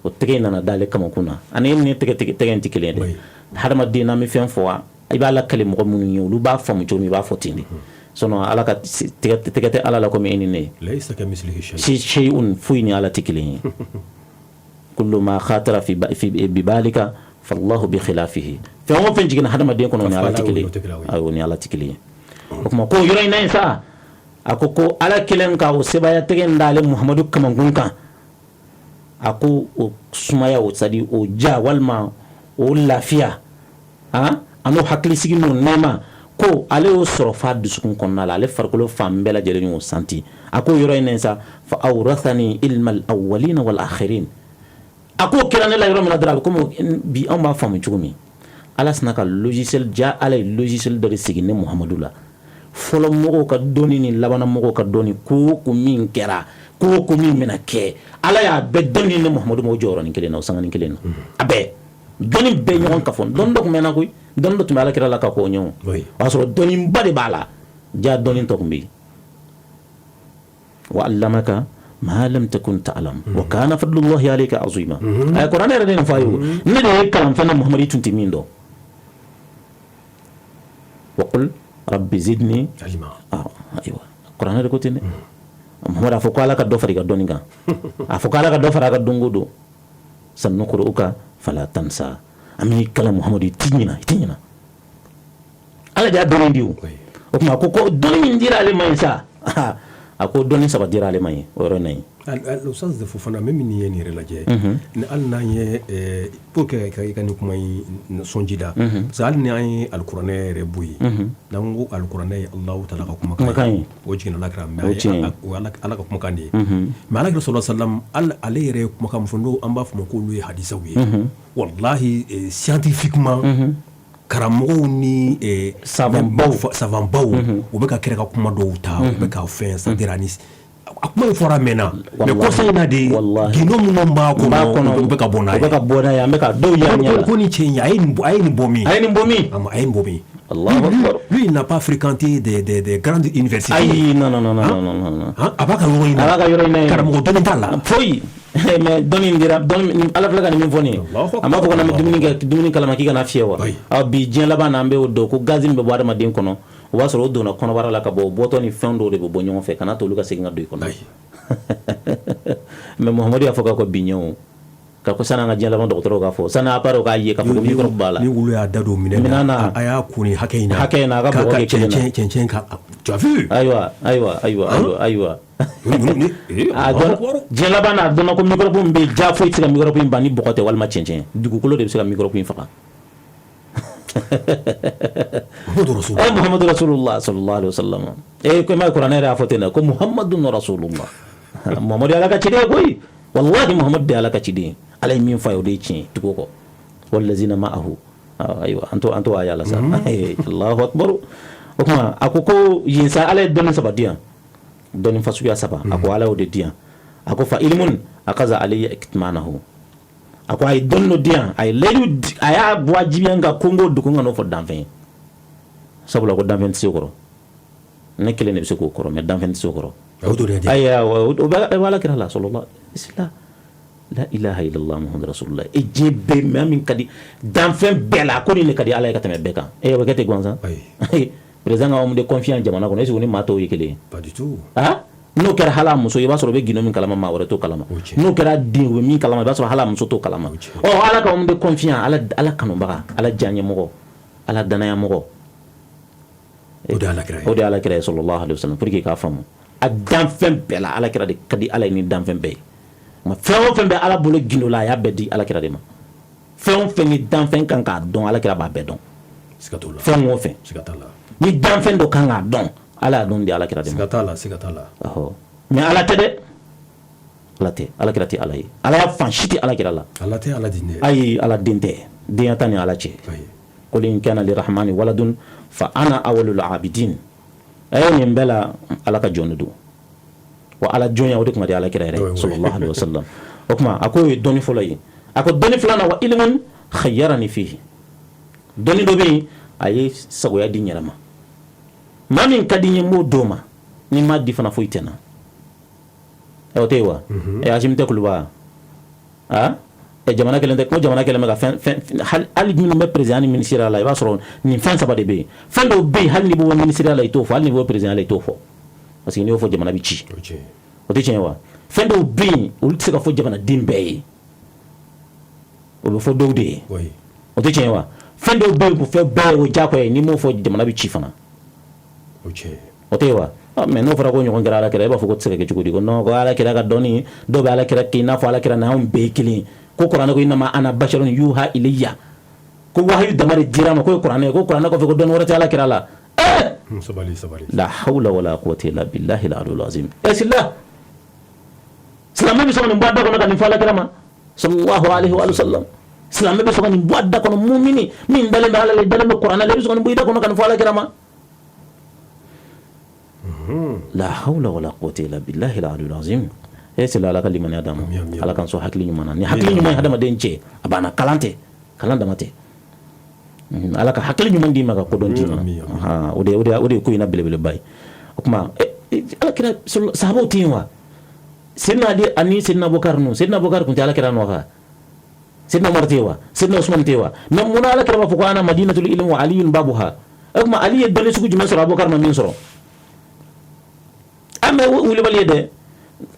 o tɛgɛ in nana d'ale kamakun na ani ni tɛgɛ in tɛ kelen dɛ hadamaden n'an bɛ fɛn fɔ wa i b'a lakali mɔgɔ minnu ye olu b'a faamu cogo min i b'a fɔ ten de sinon ala ka tɛgɛ tɛ ala la komi e ni ne shay'un foyi ni ala tɛ kelen ye kullu ma khatara fi bibalika fallahu bi khilafihi fɛn o fɛn jiginna hadamaden kɔnɔ ni ala tɛ kelen ayo ni ala tɛ kelen ye o kuma ko yɔrɔ in na sa a ko ala kelen ka o sebaya tɛgɛ in d'ale Muhamadu kamakun kan a ko o sumaya o sadi o ja walima o lafiya ano hakili sigi n'o nɛɛma ko ale y'o sɔrɔ fa dusukun kɔnɔna la ale farikolo fan bɛɛ lajɛlen y'o santi a ko yɔrɔ in na sa fa awrathani ilma al-awwalina wal akhirin a ko kɛra ne la yɔrɔ min na dɔrɔn a bɛ komi bi anw b'a faamu cogo min ala sina ka logiciel ala ye logiciel dɔ de sigi ne Muhamadu la fɔlɔ mɔgɔw ka dɔnni ni labanna mɔgɔw ka dɔnni ko min kɛra ko min bɛna kɛ ala y'a bɛɛ dɔnni ne Muhamadu ma o jɔyɔrɔnin kelen na o sanganin kelen na a bɛɛ dɔnni bɛɛ ɲɔgɔn ka fɔ dɔnni dɔ tun bɛ na koyi dɔnni dɔ tun bɛ ala kira la ka k'o ɲɔgɔn o y'a sɔrɔ dɔnniba de b'a la ja dɔnni tɔ tun bɛ yen wa allamaka ma lam takun ta'lam wa kana fadlullahi alayka azima ay Qur'an yɛrɛ de nin fɔ a ye ne de ye kalan fɛn na Muhamadu tun tɛ min dɔn wa qul rabbi zidni ilma ayiwa Qur'an yɛrɛ ko ten dɛ Muhamadu a fɔ ko ala ka dɔ fara i ka dɔnni kan a fɔ ko ala ka dɔ fara a ka dɔnko don sanuqri'uka fala tansa an b'i kalan Muhamadu i tɛ ɲina ala de y'a dɔnni di o kuma ko dɔnni min dira ale ma ye sa a ko dɔnni saba dira ale ma ye o yɔrɔ in na ye o sens de fo fana même ni ye nin yɛrɛ lajɛ ni hali n'an ye pour que ka i ka nin kuma in sɔnji da parce que hali ni an ye alikuranɛ yɛrɛ bɔ yen n'an ko alikuranɛ ye Alahu taala ka kumakan ye o jiginna alakira mais o ye ala ka kumakan de ye mais alakira sallallahu alaihi wasallam ale yɛrɛ ye kumakan min fɔ n'o an b'a fɔ ma k'olu ye hadisaw ye wallahi scientifiquement karamɔgɔw ni savanbaw u bɛ ka kɛrɛ ka kuma dɔw ta u bɛ ka fɛn sadira ni a kuma in fɔra mɛnna mais kɔsa in na de gindo minnu b'a kɔnɔ u bɛ ka bɔ n'a ye an bɛ ka dɔw y'a ko ni cɛ in a ye nin bɔ min a ye nin bɔ min Allahu Akbar lui il n'a pas fréquenté des grandes universités ayi non a b'a ka yɔrɔ in na karamɔgɔ dɔnni t'a la foyi mais dɔnni dira ala filɛ ka nin min fɔ nin ye a m'a fɔ ko n'an bɛ dumuni kalama k'i kana fiyɛ wa bi diɲɛ laban na an bɛ o dɔn ko gazi min bɛ bɔ adamaden kɔnɔ o b'a sɔrɔ o donna kɔnɔbara la ka bɔ o bɔtɔ ni fɛn dɔw de bɛ bɔ ɲɔgɔn fɛ kana to olu ka segin ka don i kɔnɔ mais Muhamadu y'a fɔ k'a ko bi ɲɛ o ka ko san'an ka diɲɛ laban dɔgɔtɔrɔw k'a fɔ san'a appareil k'a ye k'a fɔ ko microbe b'a la ni wulu y'a da don minɛn na a y'a ko ni hakɛ in na a ka bɔgɔ kɛ kelen na cɛncɛn ka tu as vu ayiwa diɲɛ laban na a dɔnna ko microbe min bɛ yen ja foyi tɛ se ka microbe in ban ni bɔgɔ tɛ walima cɛncɛn dugukolo de bɛ se ka microbe in faga Muhammadu Rasulullah sallallahu alaihi wasallam ko ma Qur'an yɛrɛ y'a fɔ ten dɛ ko Muhammadun Rasulullah Muhammadu ye ala ka ciden ye koyi wallahi Muhammadu de ye ala ka ciden ye ala ye min fɔ a ye o de ye tiɲɛ ye tugu kɔ wallazina ma'ahu ayiwa an to aya la sa Allahu akbar o kuma a ko yen sa ala ye dɔnni saba di yan dɔnni fasuguya saba a ko ala y'o de di yan a ko fa ilmun akaza alayya iktimanahu a ko a ye dɔnni dɔ di yan a ye layidu a y'a wajibiya nka ko n k'o dogo n ka n'o fɔ danfɛn ye sabula ko danfɛn tɛ se o kɔrɔ ne kelen de bɛ se k'o kɔrɔ mais danfɛn tɛ se o kɔrɔ ayiwa o bɛ ala kira la sallallahu alaihi wasallam la ilaha illallah muhammadu rasulullah e jebe min kadi danfɛn bɛɛ la ko ni ne kadi ala ye ka tɛmɛ bɛɛ kan o bɛ kɛ ten gansan président ka homme de confiance jamana kɔnɔ est-ce que ni maa tɔw ye kelen ye pas du tout n'o kɛra hala muso i b'a sɔrɔ o bɛ gindo min kalama maa wɛrɛ t'o kalama n'o kɛra den o bɛ min kalama i b'a sɔrɔ hala muso t'o kalama ala ka homme de confiance ala kanubaga ala diyaɲɛmɔgɔ ala danayamɔgɔ o de ye alakira ye sallallahu alaihi wasallam pour que k'a faamu a danfɛn bɛɛ la alakira de ka di ala ye ni danfɛn bɛɛ ye ma fɛn o fɛn bɛ ala bolo gindo la a y'a bɛɛ di alakira de ma fɛn o fɛn ni danfɛn kan k'a dɔn alakira b'a bɛɛ dɔn fɛn o fɛn ni danfɛn dɔ kan k'a dɔn ala y'a dɔn di alakira de ma siga t'a la mais ala tɛ dɛ ala tɛ alakira tɛ ala ye ala y'a fan si tɛ alakira la ala tɛ ala den dɛ ayi ala den tɛ denya ta ni ala cɛ qul in kana lirahmani waladun fa ana awwalul abidin nin bɛɛ la ala ka jɔn de don wa ala jɔnya o de tuma di alakira yɛrɛ sallallahu alaihi wasallam o kuma a ko o ye dɔnni fɔlɔ ye a ko dɔnni filanan wa ilmun khayyarani fihi dɔnni dɔ bɛ yen a ye sagoya di n yɛrɛ ma maa min ka di n ye n b'o d'o ma ni n m'a di fana foyi tɛ n na o tɛ yen wa Hashim tɛ Kuluba jamana kelen tɛ ko jamana kelen bɛ ka fɛn hali minnu bɛ président ni ministère la i b'a sɔrɔ nin fɛn saba de bɛ yen fɛn dɔw bɛ yen hali ni bɛ bɔ ministère la i t'o fɔ hali ni bɛ bɔ président la i t'o fɔ parce que n'i y'o fɔ jamana bɛ ci o tɛ tiɲɛ wa fɛn dɔw bɛ yen olu tɛ se ka fɔ jamanaden bɛɛ ye o bɛ fɔ dɔw de ye o tɛ tiɲɛ wa fɛn dɔw bɛ yen ko fɛn bɛɛ ye o diyagoya ye n'i m'o fɔ jamana bɛ ci fana o tɛ yen wa mais n'o fɔra ko ɲɔgɔn kɛra alakira i b'a fɔ ko tɛ se ka kɛ cogo di ko non ko alakira ka dɔnni dɔw bɛ alakira kɛ i n'a fɔ alakira n'anw bɛɛ ye kelen ko kuranɛ ko innama ana basharun yuha ilayya ko wahayu dama de dira ma ko ye kuranɛ ko kuranɛ kɔfɛ ko dɔnni wɛrɛ tɛ alakira la sabali la hawla wala quwwata illa billahi al-aliyyil azim sila silamɛ bɛ sɔn ka nin bɔ a da kɔnɔ ka nin fɔ alakira ma sallallahu alaihi wa sallam silamɛ bɛ sɔn ka nin bɔ a da kɔnɔ mumini min dalen bɛ ala la dalen bɛ kuranɛ la i bɛ sɔn ka nin bɔ i da kɔnɔ ka nin fɔ alakira ma la hawla wala quwwata illa billahi al-aliyyil azim sila ala ka limaniya d'a ma ala kan sɔn hakili ɲuman na ni hakili ɲuman ye hadamaden cɛ a banna kalan tɛ kalan dama tɛ ala ka hakili ɲuman d'i ma ka kodɔn d'i ma o de ye ko in na belebeleba ye o kuma alakira sahabaw tɛ yen wa Seydina Ali ani Seydina Abubakar ninnu Seydina Abubakar tun tɛ alakira nɔ kan Seydina Umar tɛ yen wa Seydina Usman tɛ yen wa mais munna alakira b'a fɔ ko ana madinatul ilm wa aliyun babuha o kuma Ali ye dɔnni sugu jumɛn sɔrɔ Abubakar ma min sɔrɔ an bɛ wulibali ye dɛ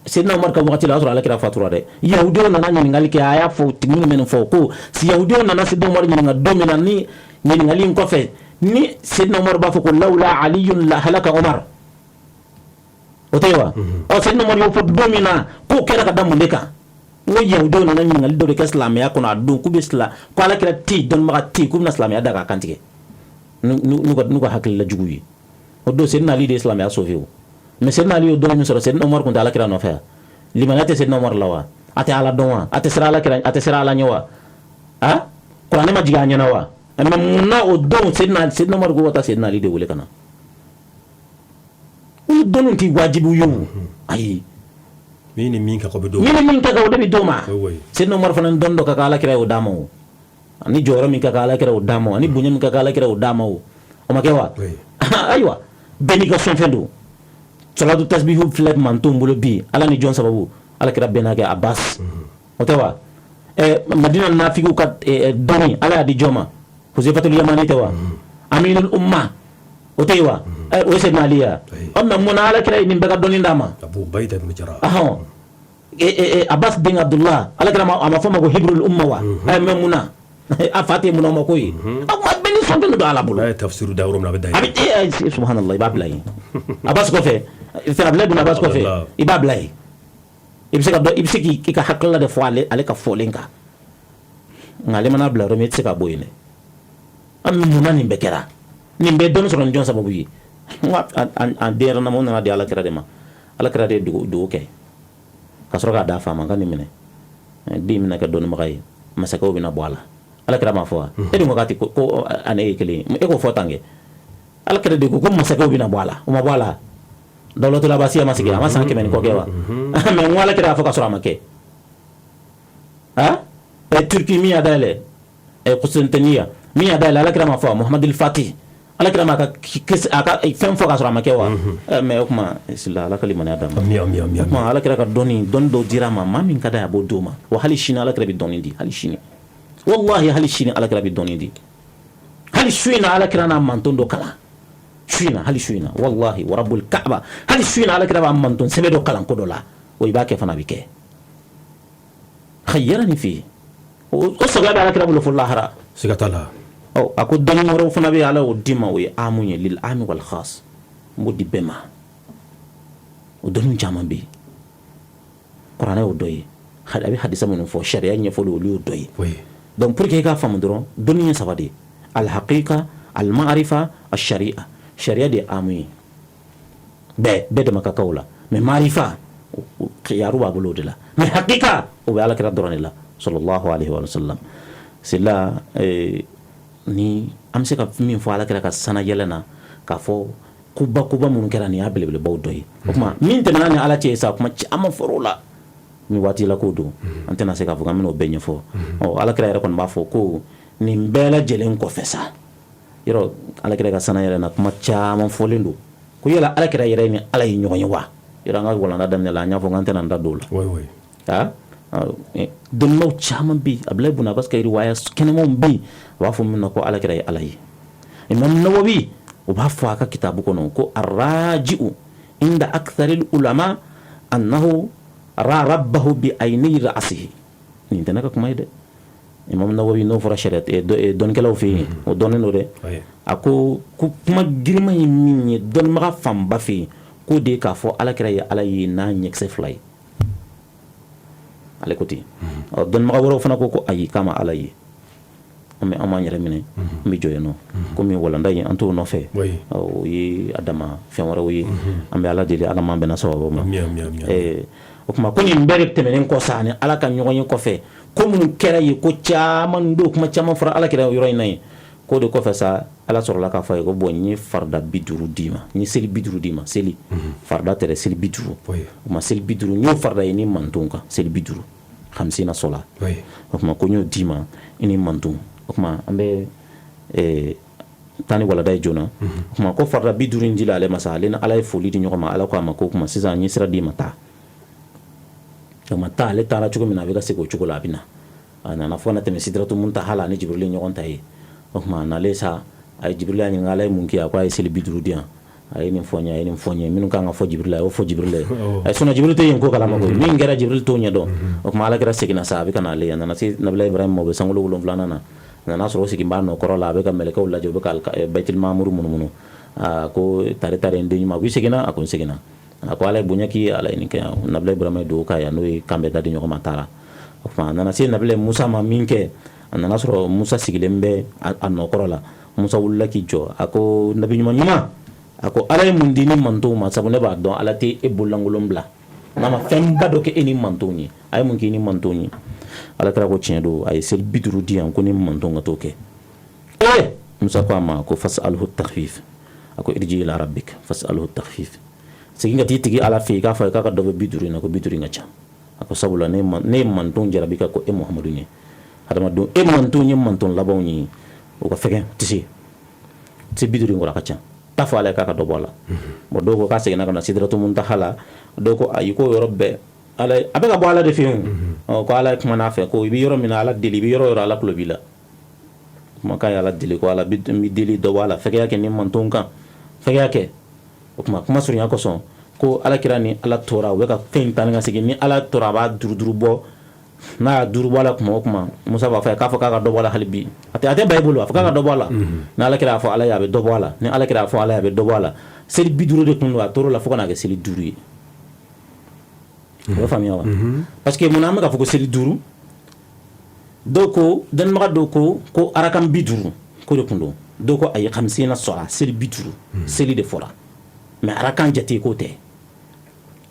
Seydina Umar ka wagati la a sɔrɔ alakira fatura dɛ yahudiw nana ɲininkali kɛ a y'a fɔ minnu bɛ nin fɔ ko si yahudiw nana Seydina Umar ɲininka don min na ni ɲininkali in kɔfɛ ni Seydina Umar b'a fɔ ko lawla aliyun la halaka Umar o tɛ yen wa Seydina Umar y'o fɔ don min na k'o kɛra ka da mun de kan n ko yahudiw nana ɲininkali dɔ de kɛ silamɛya kɔnɔ a don k'u bɛ ko alakira tɛ yen dɔnnibaga tɛ yen k'u bɛna silamɛya da k'a kantigɛ n'u ka hakilila jugu ye o don Seydina Ali de ye silamɛya sauvé o mais Seydina Ali y'o dɔn min sɔrɔ Seydina Umar tun tɛ alakira nɔfɛ wa limaniya tɛ Seydina Umar la wa a tɛ ala dɔn wa a tɛ siran alakira a tɛ siran ala ɲɛ wa kuranɛ ma jigin a ɲɛna wa mais munna o don Seydina Umar ko ka taa Seydina Ali de wele ka na olu dɔnniw tɛ wajibi ye o ayi min ni min ka kan o bɛ d'o ma Seydina Umar fana dɔnni dɔ ka kan alakira y'o d'a ma o ani jɔyɔrɔ min ka kan alakira y'o d'a ma ani bonya min ka kan alakira y'o d'a ma o ma kɛ wa ayiwa bɛɛ n'i ka fɛn don salatu tasbihu filɛ mantonw bolo bi ala ni jɔn sababu alakira bɛn n'a kɛ Abbas o tɛ wa Madina nafigiw ka dɔnni ala y'a di jɔn ma Huzaifatul Yamani tɛ wa Aminul Umma o tɛ yen wa o ye Seydina Ali ya mais munna alakira ye nin bɛɛ ka dɔnni d'a ma Abbas den Abdullah alakira a ma fɔ ma ko Hibrul Umma wa mais munna a fa tɛ munna o ma ko ye bɛɛ ni fɛn bɛɛ don ala bolo subhanallah i b'a bila yen Abbas kɔfɛ Abdulayi bin Abbas kɔfɛ i b'a bila yen i bɛ se k'i ka hakilila de fɔ ale ka fɔlen kan nka ale mana bila yɔrɔ min i tɛ se ka bɔ yen dɛ an munna nin bɛɛ kɛra nin bɛɛ dɔnni sɔrɔ ni jɔn sababu ye an denyɛrɛnin nana di alakira de ma alakira de ye dugawu kɛ ka sɔrɔ k'a d'a fa ma ka nin minɛ den bɛna kɛ dɔnnibaga ye masakɛw bɛna bɔ a la alakira m'a fɔ wa e dun ko k'a tɛ ko ani e ye kelen ye e k'o fɔ tan kɛ alakira de ko masakɛw bɛna bɔ a la o ma bɔ a la Dawlatul Abbasiya ma sigi a ma san 100 ni kɔ kɛ wa mais n ko alakira y'a fɔ ka sɔrɔ a ma kɛ Turki min y'a dayɛlɛ Constantinople min y'a dayɛlɛ alakira m'a fɔ wa Muhammadul Fatih ala kira ma ka fɛn fɔ ka sɔrɔ a ma kɛ wa mais o kuma sila ala ka limaniya d'a ma o kuma ala kira ka dɔnni dɔ dira ma maa min ka d'a ye a b'o d'o ma wa hali sini ala kira bɛ dɔnni di hali sini wallahi hali sini ala kira bɛ dɔnni di hali su in na ala kira n'a manton dɔ kalan su in na hali su in na wallahi wa rabbul kaaba hali su in na ala kira b'a manton sɛbɛn dɔ kalan ko dɔ la o i b'a kɛ fana a bɛ kɛ khayyarani fi o sɔgɔya bɛ ala kira bolo fo lahara siga t'a la a ko dɔnni wɛrɛw fana bɛ ala o di ma o ye amu ye lil ami wal khas n b'o di bɛɛ ma o dɔnniw caman bɛ yen kuranɛ y'o dɔ ye a bɛ hadisa minnu fɔ sariya ɲɛfɔli olu y'o dɔ ye donc pour que i k'a faamu dɔrɔn dɔnni ye saba de ye al haqiqa al ma'rifa al shari'a sariya de ye amu ye bɛɛ dama ka kan o la mais ma'rifa khiyaru b'a bolo o de la mais haqiqa o bɛ ala kira dɔrɔn de la sallallahu alaihi wa sallam c'est là ni an bɛ se ka min fɔ ala kira ka sana yɛlɛ na k'a fɔ kuba minnu kɛra nin y'a belebelebaw dɔ ye o kuma min tɛmɛna ni ala cɛ ye sa kuma caman fɔra o la ni waati la ko don an tɛna se k'a fɔ k'an bɛna o bɛɛ ɲɛfɔ ala kira yɛrɛ kɔni b'a fɔ ko nin bɛɛ lajɛlen kɔfɛ sa yɔrɔ ala kira ka sana yɛlɛ na kuma caman fɔlen don ko yala ala kira yɛrɛ ni ala ye ɲɔgɔn ye wa yɔrɔ an ka walanda daminɛ la an y'a fɔ k'an tɛna n da don o la dɔnnibaw caman bɛ yen Abdulayi ibn Abbas ka riwaya kɛnɛmanw bɛ yen u b'a fɔ min ma ko ala kira ye ala ye Imam Nawawi u b'a fɔ a ka kitabu kɔnɔ ko arraji'u inda aktharil ulama annahu ra rabbahu bi ayni ra'sihi nin tɛ ne ka kuma ye dɛ Imam Nawawi n'o fɔra dɔnnikɛlaw fɛ yen o dɔnnen don dɛ a ko kuma girima ye min ye dɔnnibaga fanba fɛ yen ko de k'a fɔ ala kira ye ala ye n'a ɲɛkisɛ fila ye ale ko ten dɔnnibaga wɛrɛw fana ko ayi k'a ma ala ye an b'an yɛrɛ minɛ an bɛ jɔ yen nɔ komi walanda in an t'o nɔfɛ o ye a dama fɛn wɛrɛw ye an bɛ ala deli ala m'an bɛnna sababu ma o tuma ko nin bɛɛ de tɛmɛnen kɔ sa ani ala ka ɲɔgɔn ye kɔfɛ ko minnu kɛra ye ko caman don kuma caman fɔra ala kɛra yɔrɔ in na ye ko de kɔfɛ sa ala sɔrɔla k'a fɔ a ye ko bon n ye farida 50 d'i ma n ye seli 50 d'i ma seli farida tɛ dɛ seli 50 o tuma seli 50 n y'o farida ye ni manton kan seli 50 hamsina sola o tuma ko n y'o d'i ma i ni manton o tuma an bɛ taa ni walada ye joona o tuma ko farida 50 in dila ale ma sa ale ni ala ye foli di ɲɔgɔn ma ala ko a ma ko o tuma sisan n ye sira d'i ma taa o tuma taa ale taara cogo min na a bɛ ka segin o cogo la a bɛ na a nana fɔ ka na tɛmɛ sidratu muntaha la ani Jibril ɲɔgɔn ta ye o tuma nale sa a ye Jibril y'a ɲininka ala ye mun kɛ a ko a ye seli 50 di yan a ye nin fɔ n ye a ye nin fɔ n ye minnu kan ka fɔ Jibril la a y'o fɔ Jibril la a sinon Jibril tɛ yen ko kalama koyi min kɛra Jibril t'o ɲɛ dɔn o tuma ala kɛra seginna sa a bɛ ka na ale a nana se Nabila Ibrahima ma o bɛ sankolo 7 na a nana sɔrɔ o segin b'a nɔkɔrɔ la a bɛ ka mɛlɛkɛw lajɛ u bɛ ka Baitul Mamuru munumunu a ko tare n den ɲuman a ko i seginna a ko n seginna a ko ala ye bonya k'i ye ala ye nin kɛ Nabila Ibrahima ye dugawu k'a ye n'o ye kan bɛɛ da di ɲɔgɔn ma taara o tuma a nana se Nabila Musa ma min kɛ a nana sɔrɔ Musa sigilen bɛ a nɔkɔrɔ la Musa wulila k'i jɔ a ko nabi ɲuman a ko ala ye mun di ni mantonw ma sabu ne b'a dɔn ala tɛ e bololankolon bila n'a ma fɛnba dɔ kɛ e ni mantonw ye a ye mun k'i ni mantonw ye ala kɛra ko tiɲɛ don a ye seli 50 di yan ko ni mantonw ka t'o kɛ Musa ko a ma ko fas'alhu takhfif a ko irji ila rabbik fas'alhu takhfif segin ka t'i tigi ala fɛ yen k'a fɔ k'a ka dɔ bɛ 50 in na ko 50 in ka ca a ko sabula ne ye mantonw jarabi ka ko e Muhamadu ye hadamadenw e mantonw ye manton labanw ye o ka fɛgɛn tɛ se 50 in kɔrɔ a ka ca t'a fɔ ala ye k'a ka dɔ bɔ a la bon dɔw ko k'a seginna ka na sidratu muntaha la dɔw ko ayi ko yɔrɔ bɛɛ ala a bɛ ka bɔ ala de fɛ yen ko ala ye kuma n'a fɛ ko i bɛ yɔrɔ min na ala deli i bɛ yɔrɔ o yɔrɔ ala tulo b'i la kuma k'a ye ala deli ko ala bɛ deli dɔ bɔ a la fɛgɛya kɛ ni mantonw kan fɛgɛya kɛ o kuma surunya kosɔn ko ala kira ni ala tora u bɛ ka fɛn ta ni ka segin ni ala tora a b'a duruduru bɔ n'a y'a duuru bɔ a la kuma o kuma Musa b'a fɔ k'a fɔ k'a ka dɔ bɔ a la hali bi a tɛ ba i bolo a fɔ k'a ka dɔ bɔ a la ni ala kira y'a fɔ ala ye a bɛ dɔ bɔ a la ni ala kira y'a fɔ ala ye a bɛ dɔ bɔ a la seli 50 de tun don a tor'o la fo ka n'a kɛ seli 5 ye o bɛ faamuya wa parce que mun na an bɛ k'a fɔ ko seli 5 dɔw ko dɔnnibaga dɔw ko arakan 50 ko de tun don dɔw ko ayi hamsina sɔra seli 50 seli de fɔra mais arakan jate k'o tɛ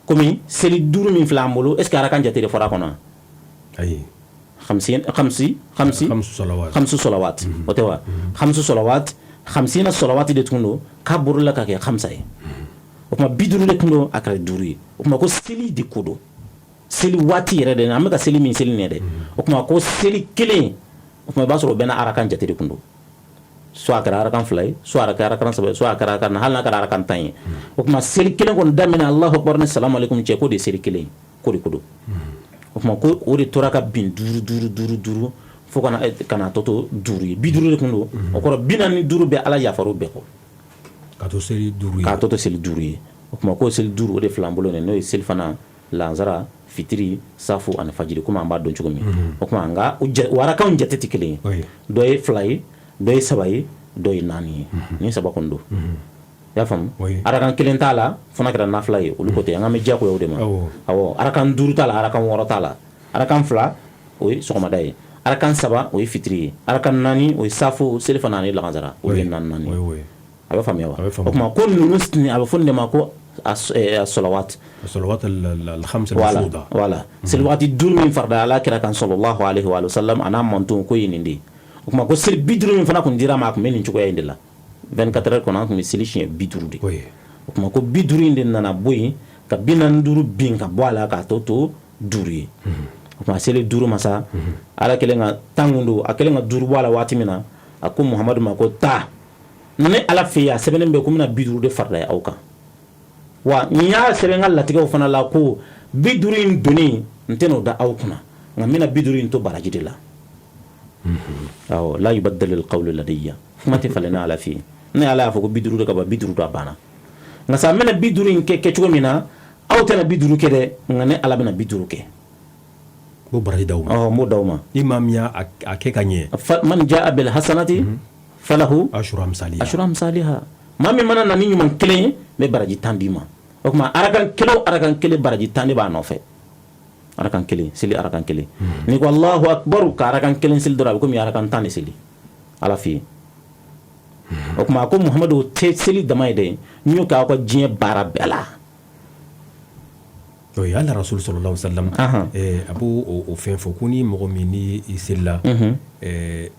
komi seli 5 min filɛ an bolo est ce que arakan jate de fɔra a kɔnɔ ayi khamsu salawat o tɛ wa khamsu salawat hamsina salawat de tun don k'a bɔrɔla ka kɛ khamsa ye o tuma 50 de tun don a kɛra 5 ye o tuma ko seli de ko don seli waati yɛrɛ de an bɛ ka seli min seli nin ye dɛ o tuma ko seli kelen o tuma i b'a sɔrɔ o bɛɛ n'a arakan jate de tun don soit kɛra arakan 2 ye soit a kɛra arakan 3 soit a kɛra arakan hali n'a kɛra arakan 10 ye o kuma seli kelen kɔni daminɛ Allahu akbar ni salamu alaikum cɛ ko de seli kelen ko de ko don o kuma ko o de tora ka bin duuru fo kana tɔtɔ 5 ye 50 de kun don o kɔrɔ 45 bɛ Ala yafar'o bɛɛ kɔ ka to seli 5 ye k'a tɔtɔ seli 5 ye o kuma ko seli 5 o de filan bolo n'o ye seli fana lanzara fitiri safu ani fajiri kuma an b'a dɔn cogo min o kuma nka o arakanw jate tɛ kelen ye dɔ ye 2 ye dɔ ye 3 ye dɔ ye 4 ye ni 3 kɔni don i y'a faamu arakan 1 t'a la fana kɛra nafila ye olu ko tɛ an ka mɛ diyagoya o de ma awɔ arakan 5 t'a la arakan 6 t'a la arakan 2 o ye sɔgɔmada ye arakan 3 o ye fitiri ye arakan 4 o ye safu seli fana ani lansara o ye 4 ye a bɛ faamuya wa o kuma ko ninnu a bɛ fɔ nin de ma ko الصلوات الخمس المفروضة ولا سلوات دول من فرد على كرا كان صلى الله عليه وآله وسلم أنا منتون كوي نندي وكما كو سل بيدرو من فنا كون ديرا معكم من نشوكو يندلا 24 heures كنا كم سليشين بيدرو دي وكما كو بيدرو يندنا نبوي كبينا ندورو بين كبوالا كاتوتو دوري وكما سل دورو مسا على كلنا تانغندو أكلنا دورو والا واتمنا أكو محمد ما كو تا نني على فيا سبنا بكمنا بيدرو دي فرد أوكا wa nya sebenga latiga fana la ko bidurin doni nteno da awkuna ngamina bidurin to baraji de la aw la yubaddal alqawl ladayya mati falana ala fi ne ala fa ko biduru ka ba biduru da bana ngasa mena bidurin ke chugo mina aw tana biduru ke de ngane ala bena biduru ke bo baraji dawma mo dawma imam ya ake kanye man jaa bil hasanati falahu ashru amsalha mami mana nani nyuma kelen me baraji tandima o kuma arakan kele baraji tande ba no fe arakan kele sili arakan kele ni ko Allahu akbar ka arakan kele sili dora ko mi arakan tande sili ala fi o kuma ko Muhammadu te sili damay de ñu ka ko jien bara bela o ya la rasul sallallahu alaihi wasallam abu o fen fo kuni mo mi ni isilla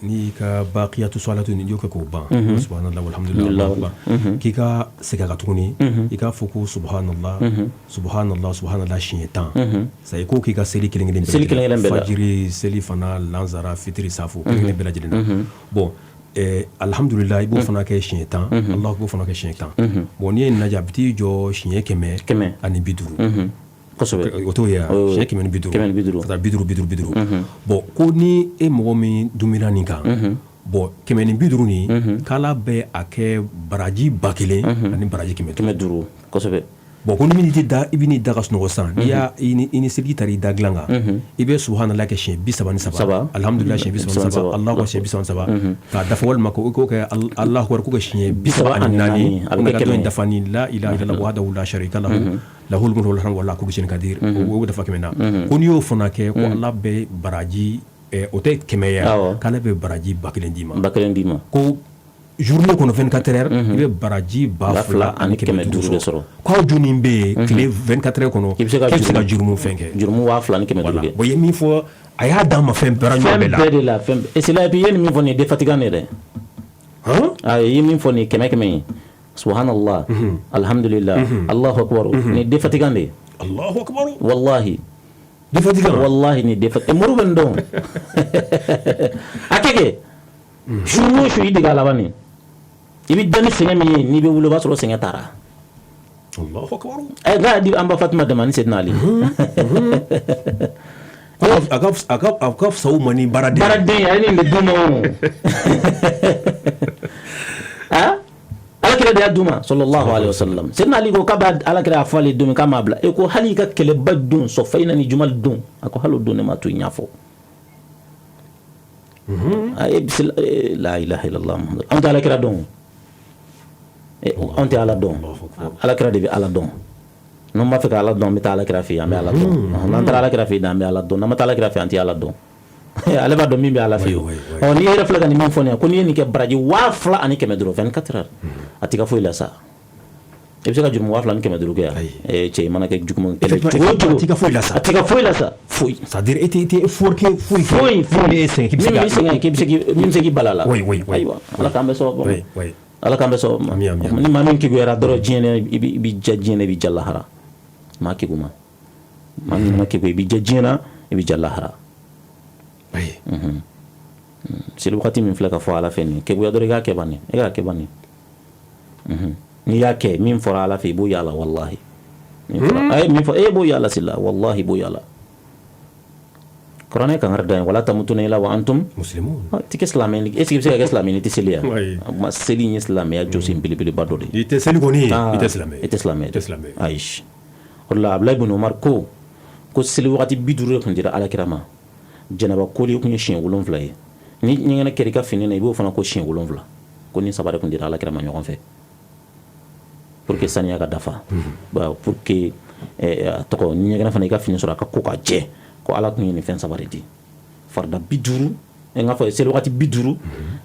ni ka baqiyatu salatu ni joka ko ban subhanallah walhamdulillah ki ka sega ka tuguni i ka fo ko subhanallah shitan sai ko ki ka seli kelen fajiri seli fana lanzara fitri safu kelen bela jidina bon alhamdulillah ibo fana ke shitan allah ko fana ke shitan bon ni najabti jo shiye keme ani biduru kosobe oto ya sheki men biduru fata biduru bon ko ni e mogo min dumina nin kan bon kemeni biduru ni kala be ake baraji bakelen ani baraji keme duru kosobe bon ko ni miniti da ibini daga sunogo san ni ya ini sirgi tari da glanga ibe subhanallah ke shin bi sabani saba alhamdulillah shin bi sabani saba allah ko shin bi sabani saba ka dafa wal mako ko ke allah ko ko shin bi sabani nani ko ka do dafani la ilaha illallah wahdahu la sharika lahu lahul mulku wal hamdu wa la kulli shay'in qadir o dafa kemena ko ni yo fona ke ko allah be baraji o te kemeya kala be baraji bakelen dima ko journée kono 24 heures ibe baraji bafla ani keme duru soro ko joni be kile 24 heures kono kebe ka jurmu fenke jurmu wafla ani keme duru bo yemi fo aya dama fem baraji be la fem et c'est là bien mi voni de fatigane de ay yemi fo ni keme subhanallah alhamdulillah allahu akbar ni de fatigane allahu akbar wallahi de fatigane wallahi ni de fatigane muru bendo akeke jurmu shu idiga labani ibi dani senge mi ni be wulo basoro senge tara allahu akbar ga di amba fatima de man sedna ali akaf sawu mani barade yani le dumo alakira de aduma sallallahu alaihi wasallam sedna ali ko kaba alakira afali dumi kama bla e ko hali ka kele badun so fayna ni jumal dun ako halu dun ma tu nyafo la ilaha illallah muhammad anta alakira don on te ala don ala kira de bi ala don no ma fe ka ala don mi ta ala kira fi ambe ala don non ta ala kira fi da ambe ala don na ma ta ala kira fi anti ala don ale ba don mi be ala fi o ni yere flaga ni min fone ko ni ke baraji wa fla ani ke medro 24 heures atika fo ila sa e bi ka jurmu wa fla ani ke medro ke e che mana ke jukmo atika fo ila sa foi ça dire était forke foi ese mi se ki balala aywa ala kambe so ala kambe so ni mamin ki gera doro jene bi jajjene bi jallahara ma ki guma man ma ki bi jajjena bi jallahara seli wakati min filɛ ka fɔ ala fɛ nin keguya dɔrɔn i k'a kɛ banni i k'a kɛ banni n'i y'a kɛ min fɔra ala fɛ i b'o yala wallahi min fɔ e b'o yala sila wallahi i b'o yala kuranɛ kan da wala tamutuna illa wa antum muslimun ti kɛ silamɛ est ce que i bɛ se ka kɛ silamɛ ni tɛ seli ya seli in ye silamɛya jɔsen belebeleba dɔ de ye i tɛ seli kɔni i tɛ silamɛ i tɛ silamɛ ayi o de la Abdulahi ibn Umar ko seli wagati 50 de tun dira alakira ma jɛnɛba koli tun ye siɲɛ 7 ye ni ɲɛgɛnɛ kɛra i ka fini na i b'o fana ko siɲɛ 7 ko ni 3 de tun dira alakira ma ɲɔgɔn fɛ pour que saniya ka dafa pour que tɔgɔ ni ɲɛgɛnɛ fana i ka fini sɔrɔ a ka ko ka jɛ ko ala tun ye nin fɛn 3 de di farda 50 n ka fɔ seli wagati 50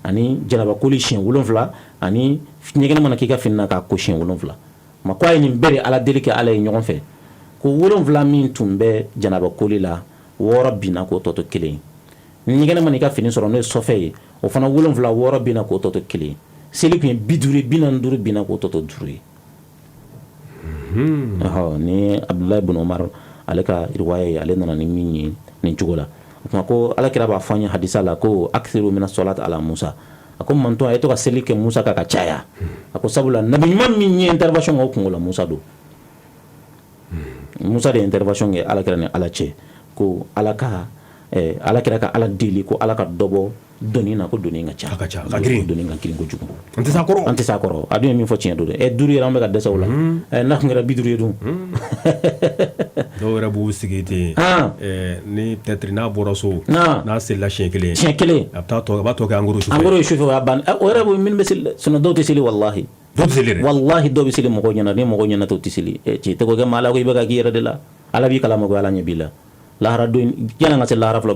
ani jɛnɛba koli siɲɛ 7 ani ɲɛgɛnɛ mana k'i ka fini na k'a ko siɲɛ 7 ma ko a ye nin bɛɛ de ala deli kɛ ala ye ɲɔgɔn fɛ ko 7 min tun bɛ jɛnɛba koli la 6 binna k'o tɔ to 1 ni ɲɛgɛnɛ mana i ka fini sɔrɔ n'o ye sɔfɛ ye o fana 7 6 binna k'o tɔ to 1 seli tun ye 50 45 binna k'o tɔ to 5 ye ni Abdulahi ibn Umar ale ka riwaya ye ale nana ni min ye nin cogo la o tuma ko alakira b'a fɔ an ye hadisa la ko akthiru mina salat ala Musa a ko mantɔ a ye to ka seli kɛ Musa ka caya a ko sabula nabi ɲuman min ye intervention kɛ o kungo la Musa don Musa de ye intervention kɛ alakira ni ala cɛ ko alakira ka ala deli ko ala ka dɔbɔ doni na ko doni ka ca doni ka girin kojugu an tɛ s'a kɔrɔ a dun ye min fɔ tiɲɛ don dɛ 5 yɛrɛ an bɛ ka dɛsɛ o la n'a tun kɛra 50 ye dun dɔw yɛrɛ b'u sigi ten ni peut-être n'a bɔra so n'a selila siɲɛ kelen a b'a tɔ kɛ angoro sufɛ o y'a ban o yɛrɛ bɛ min bɛ seli sinon dɔw tɛ seli wallahi wallahi dɔw bɛ seli mɔgɔw ɲɛna ni mɔgɔw ɲɛna tɛ o tɛ seli ci tɛ ko kɛ maa la ko i bɛ ka k'i yɛrɛ de la ala b'i kalama ko ala ɲɛ b'i la lahara don yala ka se lahara fɔlɔ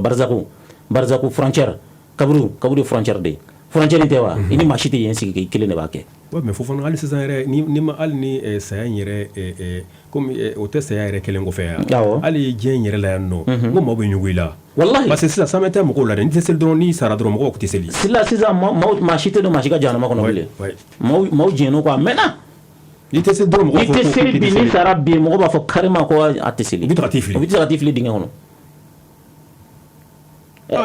barzaku frontière kaburu frontière de frontière tɛ wa i ni maa si tɛ yen sigi k'i kelen de b'a kɛ mais fo fana hali sisan yɛrɛ ni ma hali ni saya in yɛrɛ comme o tɛ saya yɛrɛ kelen kɔfɛ yan hali diɲɛ in yɛrɛ la yan nɔ n ko maaw bɛ ɲugu i la wallahi parce que sisan sanmɛ tɛ mɔgɔw la dɛ n'i tɛ seli dɔrɔn n'i sara dɔrɔn mɔgɔw tɛ seli sisan maa si tɛ don maa si ka jahanama kɔnɔ bilen maaw jɛn'o kɔ a mɛnna n'i tɛ seli dɔrɔn mɔgɔw fɔ ko seli bi ni sara bi mɔgɔ b'a fɔ carrément ko a tɛ seli u bɛ to ka t'i fili dingɛ kɔnɔ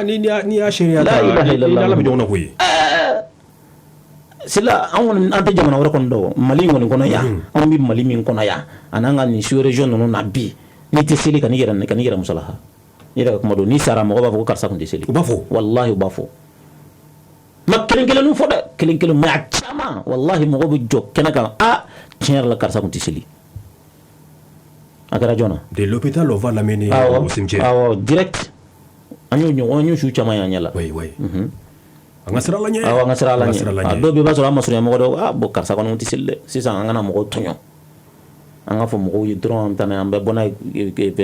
n'i y'a sariya ta i ni ala bɛ ɲɔgɔn na koyi sila an tɛ jamana wɛrɛ kɔnɔ dɔn Mali kɔni kɔnɔ yan an bɛ Mali min kɔnɔ yan a n'an ka nin sous région ninnu na bi n'i tɛ seli ka n'i yɛrɛ musalaha i yɛrɛ ka kuma don n'i sara mɔgɔ b'a fɔ ko karisa tun tɛ seli u b'a fɔ wallahi u b'a fɔ ma kelen fɔ dɛ kelen mais a caman wallahi mɔgɔ bɛ jɔ kɛnɛ kan tiɲɛ yɛrɛ la karisa tun tɛ seli a kɛra jɔn na de l'hôpital on va l'amener au cimetière direct an y'o su caman y'an ɲɛ la an ka sira la ɲɛ an ka sira la ɲɛ dɔw bɛ i b'a sɔrɔ an ma surunya mɔgɔ dɔw bon karisa kɔni tɛ seli dɛ sisan an kana mɔgɔw tɔɲɔ an ka fɔ mɔgɔw ye dɔrɔn an bɛ taa n'a ye an bɛ bɔ n'a ye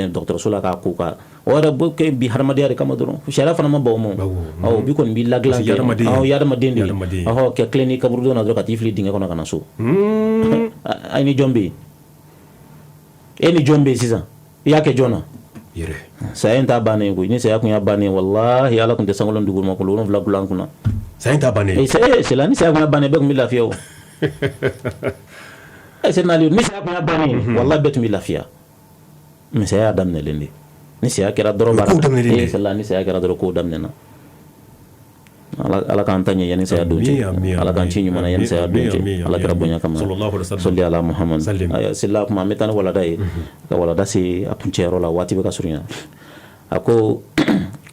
dɔgɔtɔrɔso la k'a ko ka o yɛrɛ bɛ kɛ bi hadamadenya de kama dɔrɔn sariya fana ma ban o ma bi kɔni b'i ladilan kɛ hadamaden de ye kɛ tilen ni kaburudon na dɔrɔn ka t'i fili dingɛ kɔnɔ ka na so a ni jɔn bɛ yen e ni jɔn bɛ yen sisan i y'a kɛ jɔn na saya in t'a bannen koyi ni saya kun y'a bannen wallahi ala tun tɛ sankolon dugu ma kolo 7 gulan kunna saya in t'a bannen ni saya kun y'a bannen bɛɛ tun bɛ lafiya o c'est nali ni saya kun y'a bannen wallahi bɛɛ tun bɛ lafiya mais saya y'a daminɛlen de ni saya kɛra dɔrɔn bara ni saya kɛra dɔrɔn kow daminɛna ala k'an ta ɲɛ yanni saya don cɛ ala k'an ci ɲuman na yanni saya don cɛ ala kɛra bonya kama salli ala Muhammad sila kuma an bɛ taa ni walada ye ka walada se a kuncɛyɔrɔ la waati bɛ ka surunya a ko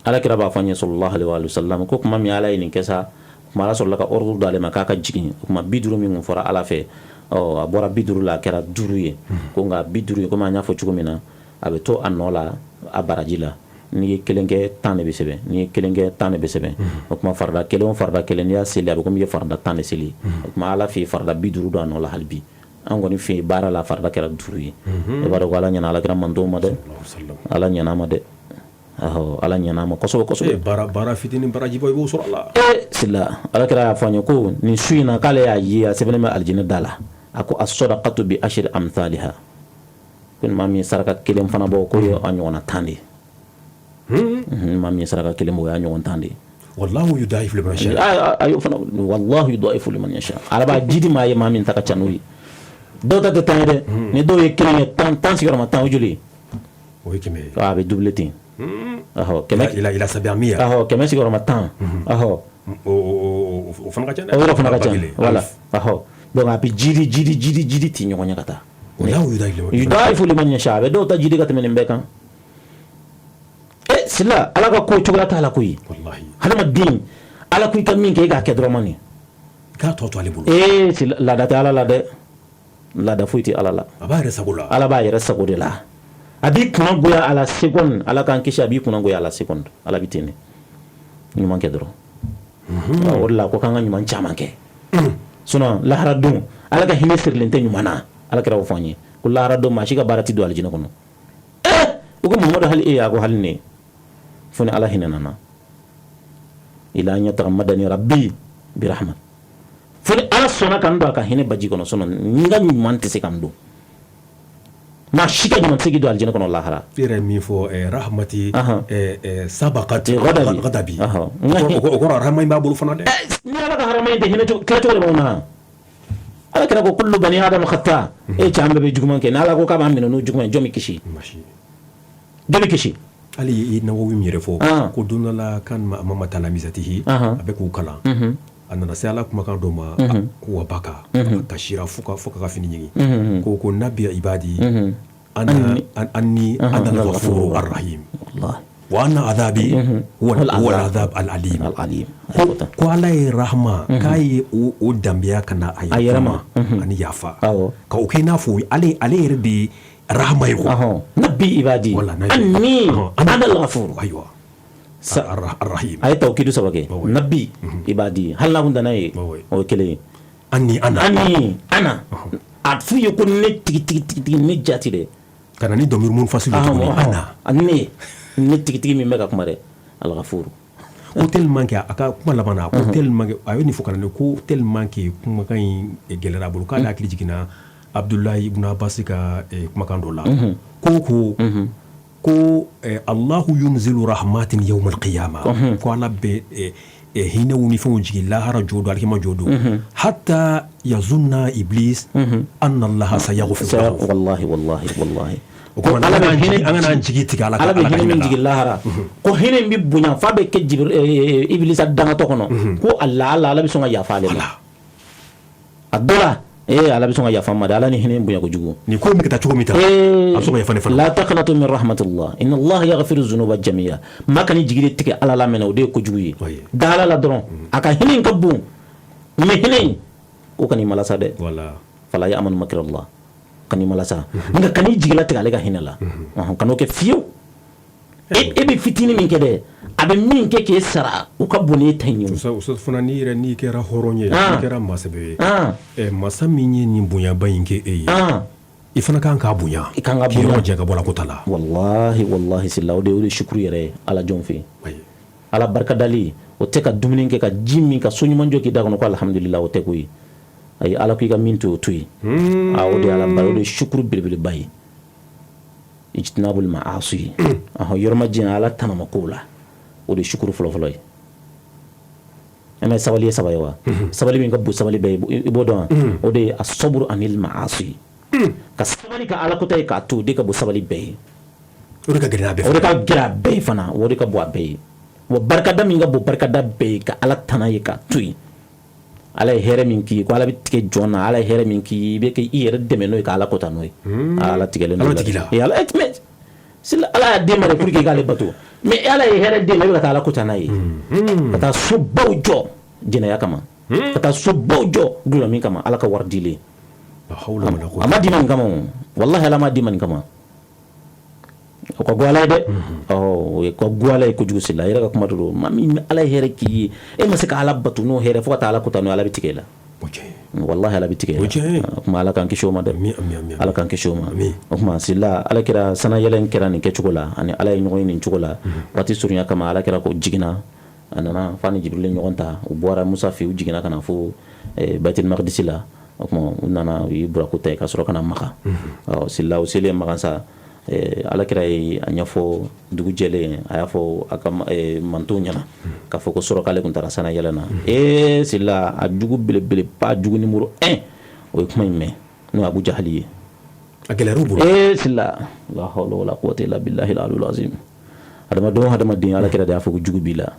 ala kɛra b'a fɔ an ye sallallahu alaihi wa sallam ko kuma min ala ye nin kɛ sa kuma ala sɔrɔla ka ordre d'ale ma k'a ka jigin o kuma 50 min fɔra ala fɛ a bɔra 50 la a kɛra 5 ye ko nka 50 ye komi an y'a fɔ cogo min na a bɛ to a nɔ la a baraji la n'i ye kelen kɛ 10 de bɛ sɛbɛn n'i ye kelen kɛ 10 de bɛ sɛbɛn o kuma farda kelen n'i y'a seli a bɛ komi i ye farda 10 de seli o kuma ala fɛ farda 50 don a nɔ la hali bi an kɔni fɛ baara la farda kɛra 5 ye i b'a dɔn ko ala ɲɛna ala kɛra mantonw ma dɛ ala ɲɛna a ma dɛ ala ɲɛna a ma kosɛbɛ baara fitinin barajiba i b'o sɔrɔ a la sila ala kɛra y'a fɔ an ye ko nin su in na k'ale y'a ye a sɛbɛnnen bɛ alijinɛ da la a ko as-sadaqatu bi ashri amthaliha ko maa min ye saraka 1 fana bɔ ko ye a ɲɔgɔnna 10 de maa min ye saraka 1 bɔ o y'a ɲɔgɔn 10 de wallahu yudaifu liman yasha ayo fana wallahu yudaifu liman yasha ala b'a jidi maa ye maa min ta ka ca n'o ye dɔw ta tɛ 10 ye dɛ ni dɔw ye 1 ye 10 sigiyɔrɔma 10 o joli o ye kɛmɛ ye a bɛ double ten aho ila sabiyamiya aho kɛmɛ sigiyɔrɔma 10 aho o fana ka ca dɛ o yɔrɔ fana ka ca voilà aho donc a bɛ jiri ti ɲɔgɔn ɲɛ ka taa yudaifu liman yasha a bɛ dɔw ta jiri ka tɛmɛ nin bɛɛ kan sila ala ka ko cogoya t'a la koyi hadamaden ala ko i ka min kɛ i k'a kɛ dɔrɔn ma nin k'a tɔ to ale bolo laada tɛ ala la dɛ laada foyi tɛ ala la a b'a yɛrɛ sago la ala b'a yɛrɛ sago de la a b'i kunna goya a la seconde ala k'an kisi a b'i kunna goya a la seconde ala bɛ ten de ɲuman kɛ dɔrɔn o de la ko k'an ka ɲuman caman kɛ sinon lahara don ala ka hinɛ sirilen tɛ ɲuman na ala kɛra o fɔ an ye ko lahara don maa si ka baara tɛ don alijinɛ kɔnɔ u ko mamadu hali a ko hali ne fo ni ala hinɛ nana ila an yatagammadani rabbi birahmat fo ni ala sɔnna kan don a ka hinɛ baji kɔnɔ sinon ni ka ɲuman tɛ se kan don maa si ka ɲuman tɛ se k'i don alijinɛ kɔnɔ lahara i yɛrɛ min fɔ rahmati sabakati ghadabi o kɔrɔ rahama in b'a bolo fana dɛ ni ala ka harama in tɛ hinɛ tilacogo de b'anw na ala kɛra ko kullu bani adama khata caman bɛɛ bɛ juguman kɛ ni ala ko k'a b'a minɛ n'o juguman ye jɔn bɛ kisi jɔn bɛ kisi hali i Nawawi min yɛrɛ fɔ ko don dɔ la kan mama tala misatihi a bɛ k'u kalan a nana se ala kumakan dɔ ma ko wa baka ka shira fo ka fini ɲigi ko nabiya ibadi anni ana al-ghafuru ar-rahim wa anna adhabi huwa al-adhab al-alim ko ala ye rahma k'a ye o danbeya kana a yɛrɛma ani yafa ka o kɛ i n'a fɔ ale yɛrɛ de rahma ye ko nabi ibadi anni ana al-ghafur aywa ar-rahim ay tawkidu sabake nabi ibadi hal la hundana ye o kele anni ana a fu ye ko ne tigi ne jati de kana ni domir mun fasil to ana anni ne tigi min bɛ ka kuma dɛ al-ghafur ko tellement que aka kuma labana ko tellement que ayo ni fo kana ko tellement que kuma kan gɛlɛra bolo k'ale hakili jiginna Abdullahi ibn Abbas ka kumakan dɔ la ko Allahu yunzilu rahmatin yawm al-qiyamah ko ala bɛ hinɛw ni fɛnw jigin lahara jodo alikima jodo hatta yazunna iblis anna Allah sayaghfiru lahu wallahi ko ala bɛ hinɛ jigi tigɛ ala bɛ hinɛ min jigin lahara ko hinɛ bi bonya fa bɛ kɛ iblis dangatɔ kɔnɔ ko ala bɛ sɔn ka yafa ale ma a dɔla ala bɛ sɔn ka yafa ma ala ni hinɛ bonya kojugu ni ko bɛ ka taa cogo min ta a sɔn ka yafa ne fana la taqnatu min rahmatillah inna Allah yaghfiru dhunuba jami'a ma kan jigire tigɛ ala la mɛnɛ o de ye kojugu ye da ala la dɔrɔn a ka hinɛ ka bon mais hinɛ ko kan i malasa dɛ wala fala ya'manu makrallah kan i malasa nka kan i jigila tigɛ ale ka hinɛ la kan'o kɛ fiyewu e bɛ fitini min kɛ dɛ a bɛ min kɛ k'e sara o ka bon n'e ta in ye o fana n'i kɛra hɔrɔn ye n'i kɛra masabɛ ye masa min ye nin bonyaba in kɛ e ye i fana kan k'a bonya i kan ka bonya k'i yɔrɔ jɛ ka bɔ la ko ta la wallahi sila o de shukuru yɛrɛ ye ala jɔn fɛ ala barikadali o tɛ ka dumuni kɛ ka ji min ka so ɲuman jɔ k'i da kɔnɔ ko alhamdulillah o tɛ ko ye ayi ala ko i ka min to o to ye o de ala bari o de shukuru belebeleba ye ijtinabul ma'asi yɔrɔma diɲɛ ala tanama kow la o de shukuru fɔlɔfɔlɔ ye ɛmɛ sabali ye saba ye wa sabali min ka bon sabali bɛɛ i b'o dɔn o de ye as-sabru anil ma'asi ka sabali ka ala kota ye k'a to o de ka bon sabali bɛɛ ye o de ka gɛlɛn a bɛɛ ye fana o de ka bon a bɛɛ ye wa barikada min ka bon barikada bɛɛ ye ka ala tana ye k'a to yen ala ye hɛrɛ min k'i ye ko ala bɛ tigɛ jɔn na ala ye hɛrɛ min k'i ye i bɛ kɛ i yɛrɛ dɛmɛ n'o ye ka ala kota n'o ye ala tigɛlen ala tigila ala y'a den ma de pour que i k'ale bato mais ala ye hɛrɛ den ma i bɛ ka taa ala kota n'a ye ka taa sobaw jɔ jɛnɛya kama ka taa sobaw jɔ dulɔmin kama ala ka wari dilen a ma di ma nin kama wallahi ala ma di ma nin kama o ka go ala ye dɛ o ka go ala ye kojugu sila i yɛrɛ ka kuma to ma min ala ye hɛrɛ k'i ye e ma se ka ala bato n'o hɛrɛ fo ka taa ala kota n'o ala bɛ tigɛ i la wallahi ala bɛ tigɛ o kuma ala k'an kisi o ma dɛ ala k'an kisi o ma o kuma sila ala kɛra sanayɛlɛ kɛra nin kɛcogo la ani ala ye ɲɔgɔn ye nin cogo la waati surunya kama ala kɛra ko jiginna a nana fa ni Jibril ɲɔgɔn ta u bɔra Musa fɛ u jiginna ka na fo Baitul Maqdis la o kuma u nana u ye burako ta ka sɔrɔ ka na Maka sila o selen Maka sa ala kɛra ye a ɲɛfɔ dugu jɛlen a y'a fɔ a ka mantow ɲɛna k'a fɔ ko sɔrɔ k'ale tun taara sanayɛlɛ na sila a jugu belebeleba jugu numéro 1 o ye kuma in mɛn n'o ye Abu Jahali ye a gɛlɛyara u bolo sila la hawla wala quwwata illa billahi al-aliyyil azim hadamaden ala kira da fo jugu bila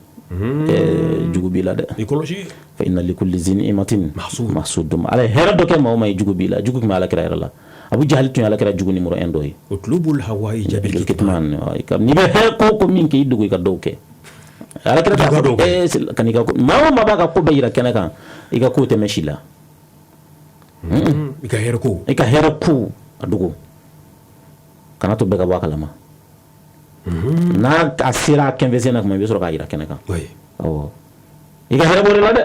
jugu bila de écologie fa inna likulli zinimatin mahsudum ala hera do ke ma jugu bila jugu ma ala kira la abu jahal tun ala kira jugu numéro 1 doy utlubul hawaii jabil kitman ni be he ko min ke dugu ka do ke ala kira ta kan ka ma ba ka ko bayira kenaka ika ko te meshila ika hera ko adugo kana to be ka bakalama na asira kenvese na kuma be soro ka yira kenaka ika hera bore la de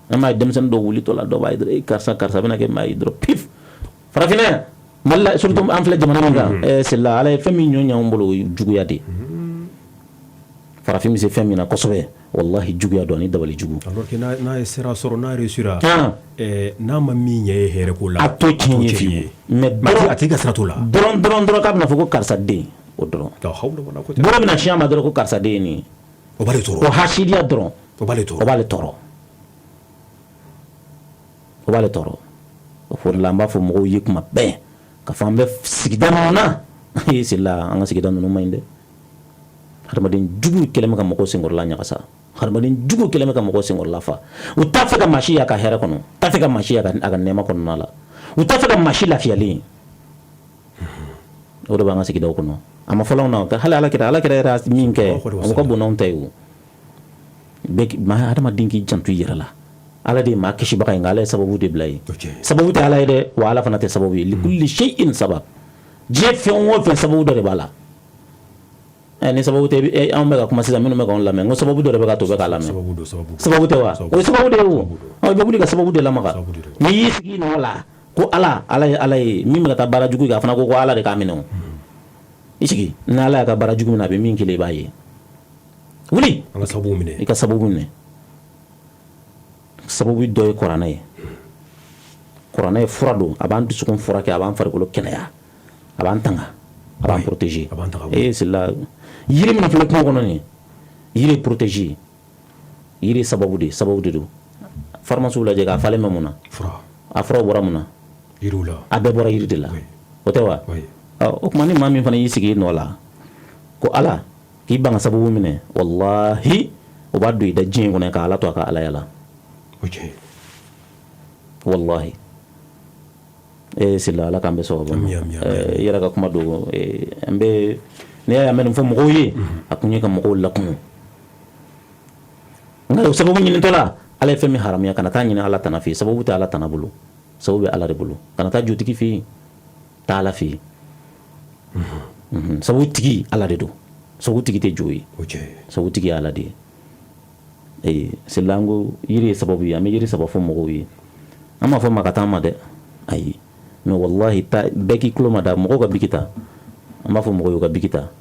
ama dem sen do wuli to la do bay de karsa bena ke may dro pif farafina malla surtout am fla jamana nga c'est là ala fami nyonya mbolo jugu yade farafimi se fami na kosobe wallahi jugu ya do ni dabali jugu alors que na sera soro na resura na ma minya e here ko la ato kinye fi mais atiga strato la dron kap na fuko karsa de o dron ta hawla wala ko borom na chama dro ko karsa de ni o bale toro o hashidia dron o bale toro o for lamba fo mo yikuma be ka fambe sigidana na sila anga sigidana no mainde harmadin jugu kelema ka mako singor la nyakasa harmadin jugu kelema ka mako singor la fa utafika mashi ya ka hera kono tafika mashi ya aga nema kono nala utafika mashi la fiali odo banga sigida kono ama folo na ka hala ala kira ra nyinke ko bonon tayu bek ma harmadin ki jantu yirala ala de ma kishi baka ngale sababu de blay sababu ta ala de wala fana te sababu li kulli shay'in sabab je fe on fe sababu de bala ni sababu te am mega kuma sisa minu mega on la mengo sababu de baka to baka la men sababu te wa o sababu de wo o babu de sababu de la maka ni yisgi no la ko ala mi mega ta bara jugu ga fana ko ala de ka minu isigi na ala ka bara jugu na be min kile baye wuli anga sababu mine ika sababu ne sababu doy Qur'ana ye furado aban dusukun furake aban farikolo kenaya aban tanga aban protéger c'est là yiri min fle ko kono ni yiri protéger yiri sababu de do pharmacie la jega fale memuna afro bora muna yirula abe bora yiri de la o tewa o kuma ni mami fana yisigi no la ko ala ki banga sababu mine wallahi o baddu da jin ko ne ka ala to ka ala yala wallahi sila ala kambe so ba yara ka kuma do embe ne ya men fo mo yi akunye ka mo la kun ngalo sababu nyin tola ala fe mi haram ya kana ta nyin ala tanafi sababu ta ala tanabulu sababu ala rebulu kana ta jutiki fi ta ala fi sababu tigi ala de do sababu tigi te joyi sababu tigi ala de silango yiri sababu ya me yiri sababu mo yi ama fo makata ma de ayi no wallahi ta beki kloma da mo ga bikita ama fo mo ga bikita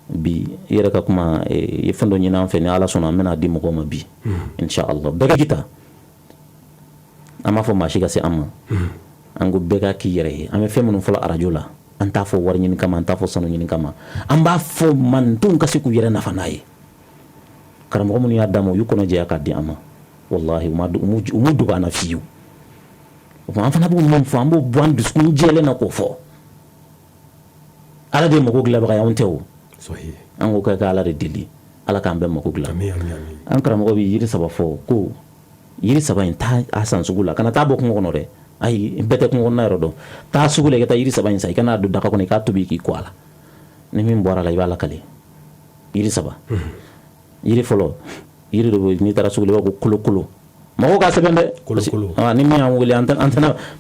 bi yere ka kuma e fondo nyina an fe ni ala sona mena di mo ko ma bi insha Allah beki kita ama fo ma shiga se amma ango beka ki yere ame fe mun fo la radio la anta fo war nyin kama anta fo sanu nyin kama amba fo man tun kasi ku yere na fanayi karamo mun ya damo yukono je yakadi ama wallahi umudu bana fiyu o ma fana bu mon fo ambo bwandu skun jele na ko fo ala de mako gla ba yawon tewo sohi an ko ka ala de dili ala kan be mako gla an karamo ko bi yiri saba fo ko yiri saba en ta asan sugula kana ta bo ko ngono re ay bete ko ngona rodo ta sugule ke ta yiri saba en sai kana do daka ko ne ka tubi ki kwala ni min bora la ibala kale yiri saba yiri folo yiri do ni tara sugule ko kulo mako ka sebende kulo ni mi am wuli antana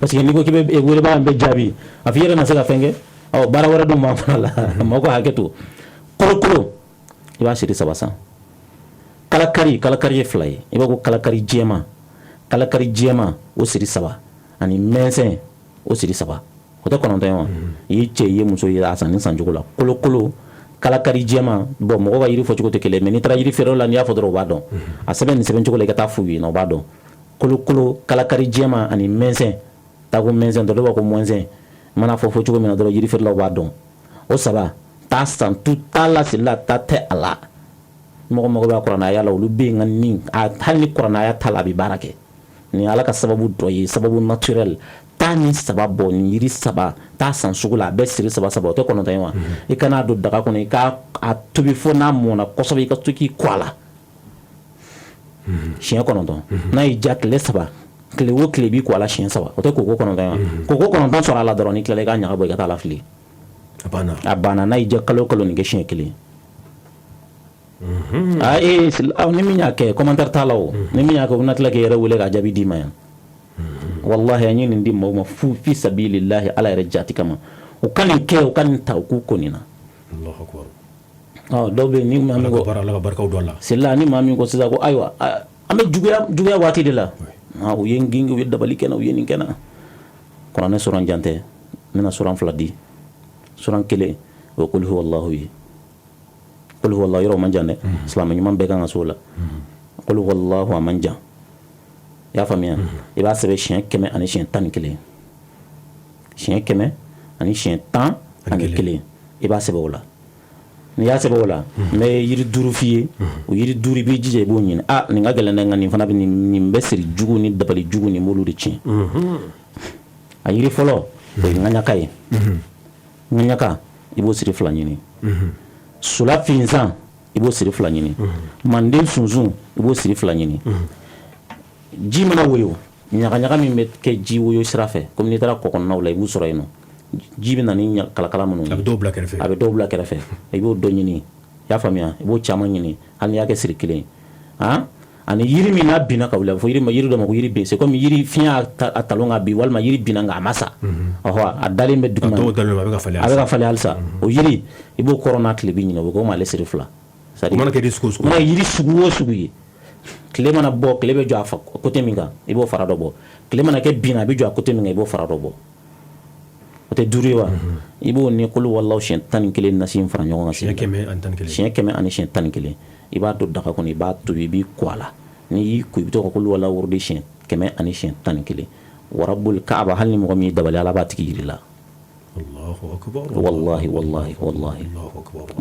parce que ni ko kibe e wuli ba ambe jabi afiyere na sega fenge aw bara wara do ma fala mako haketo kulo iba siri sabasa kala kari fly iba ko kala kari jema o siri saba ani mense o siri saba o ta kono tayo yi che ye muso yi asan sanjugula kulo kala kari jema bo mo ba yiri fo chuko te kele meni tra yiri fero la ni afo dro bado a seben chuko le kata fuwi no bado kulo kala kari jema ani mense ta ko mense do ko monse mana fo chuko mena dro yiri fero la bado o saba ta san tutala sila ta te ala mo ba qur'ana ya la lu be ngani a hani qur'ana ya tala bi barake ni ala ka sababu do yi sababu naturel ta taa ni saba bɔ ni yiri saba taa san sugu la a bɛɛ siri saba o tɛ kɔnɔntɔn ye wa i kana don daga kɔnɔ i ka a tobi fo n'a mɔna kosɛbɛ i ka to k'i kɔ a la siɲɛ 9 n'a y'i diya tile 3 tile o tile b'i kɔ a la siɲɛ 3 o tɛ koko 9 ye wa koko 9 sɔrɔ a la dɔrɔn n'i tilala i k'a ɲaga bɔ i ka taa la fili a banna n'a y'i diya kalo nin kɛ siɲɛ 1 ni min y'a kɛ commentaire t'a la o ni min y'a kɛ o bɛna tila k'i yɛrɛ wele k'a jaabi d'i ma yan wallahi an ye nin di maaw ma fu fi sabilillahi ala yɛrɛ jati kama u ka nin kɛ u ka nin ta u k'u ko nin na Allahu akbar dɔw bɛ ni maa min ko Ala ka barikaw don a la sila ni maa min ko sisan ko ayiwa an bɛ juguya waati de la u ye n genge u ye dabali kɛ na u ye nin kɛ na kuranɛ suran jan tɛ n bɛna suran 2 di suran 1 o ye qul huwallahu ye qul huwallahu yɔrɔ o man jan dɛ silamɛ ɲuman bɛɛ kan ka se o la qul huwallahu a man jan i y'a faamuya i b'a sɛbɛn siɲɛ 100 ani siɲɛ 11 siɲɛ 100 ani siɲɛ 11 i b'a sɛbɛn o la n'i y'a sɛbɛn o la n bɛ yiri 5 f'i ye o yiri 5 i b'i jija i b'o ɲini nin ka gɛlɛn dɛ nka nin fana bɛ nin bɛ siri jugu ni dabali jugu ni m'olu de tiɲɛ a yiri fɔlɔ o ye ŋaɲaka ye ŋaɲaka i b'o siri 2 ɲini sula finsan i b'o siri 2 ɲini manden sunsun i b'o siri 2 ɲini ji mana woyo ɲagaɲaga min bɛ kɛ ji woyo sira fɛ komi n'i taara kɔkɔnɔnaw la i b'u sɔrɔ yen nɔ ji bɛ na ni kalakala minnu a bɛ dɔw bila kɛrɛfɛ i b'o dɔ ɲini i y'a faamuya i b'o caman ɲini hali n'i y'a kɛ siri 1 ani yiri min n'a binna ka wuli a bɛ fɔ yiri dɔ ma ko yiri bin c'est comme yiri fiɲɛ a talon ka bin walima yiri binna nka a ma sa a dalen bɛ duguma a bɛ ka falen halisa o yiri i b'o kɔrɔ n'a tile bɛ ɲini o bɛ ko ale siri 2 mana kɛ yiri sugu o sugu ye tile mana bɔ tile bɛ jɔ a côté min kan i b'o fara dɔ bɔ tile mana kɛ bin a bɛ jɔ a côté min kan i b'o fara dɔ bɔ o tɛ 5 ye wa i b'o ni qul huwallahu siɲɛ 11 nasi fara ɲɔgɔn kan siɲɛ 100 ani siɲɛ 11 i b'a don daga kɔnɔ i b'a tobi i b'i ko a la n'i y'i ko i bɛ to ka qul huwallahu wurudi siɲɛ 100 ani siɲɛ 11 wa rabbul kaaba hali ni mɔgɔ min ye dabali ala b'a tigi yiri la Allahu akbar wallahi